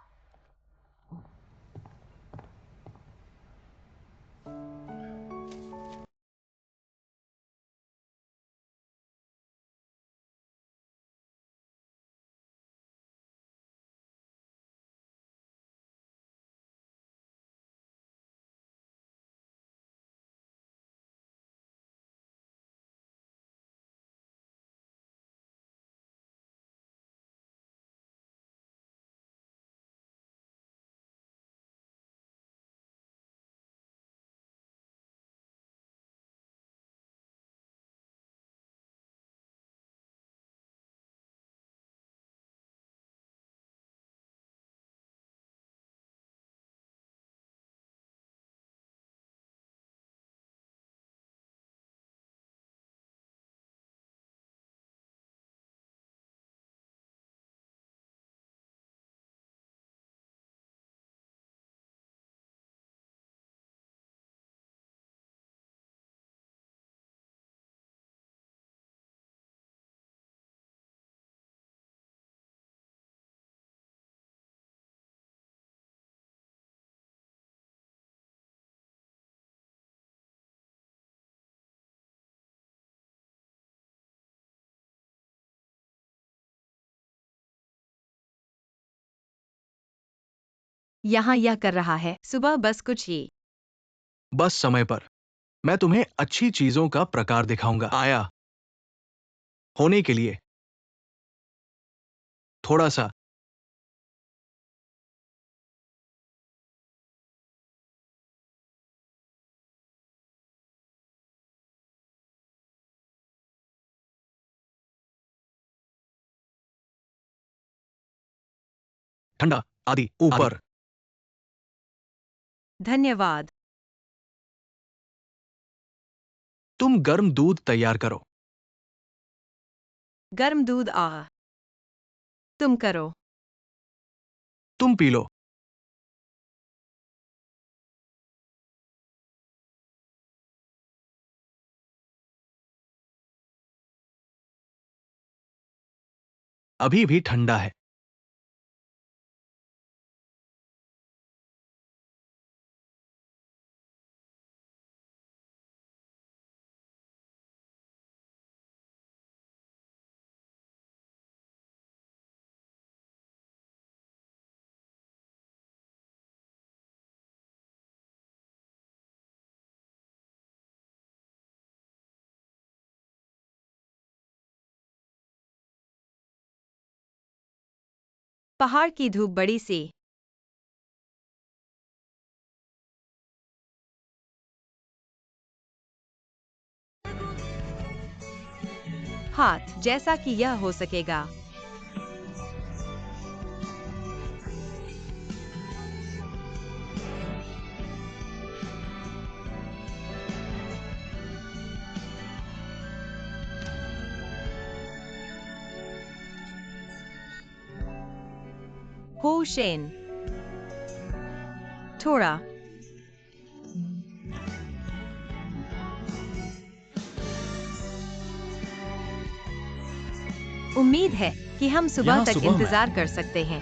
यहाँ यह कर रहा है। सुबह बस कुछ ही। बस समय पर मैं तुम्हें अच्छी चीजों का प्रकार दिखाऊंगा। आया होने के लिए थोड़ा सा ठंडा आदि ऊपर। धन्यवाद। तुम गर्म दूध तैयार करो। गर्म दूध तुम करो। तुम पी लो। अभी भी ठंडा है। पहाड़ की धूप बड़ी सी हाथ जैसा कि यह हो सकेगा। हो शेन, थोड़ा उम्मीद है कि हम सुबह यहाँ तक सुबह में। इंतजार कर सकते हैं।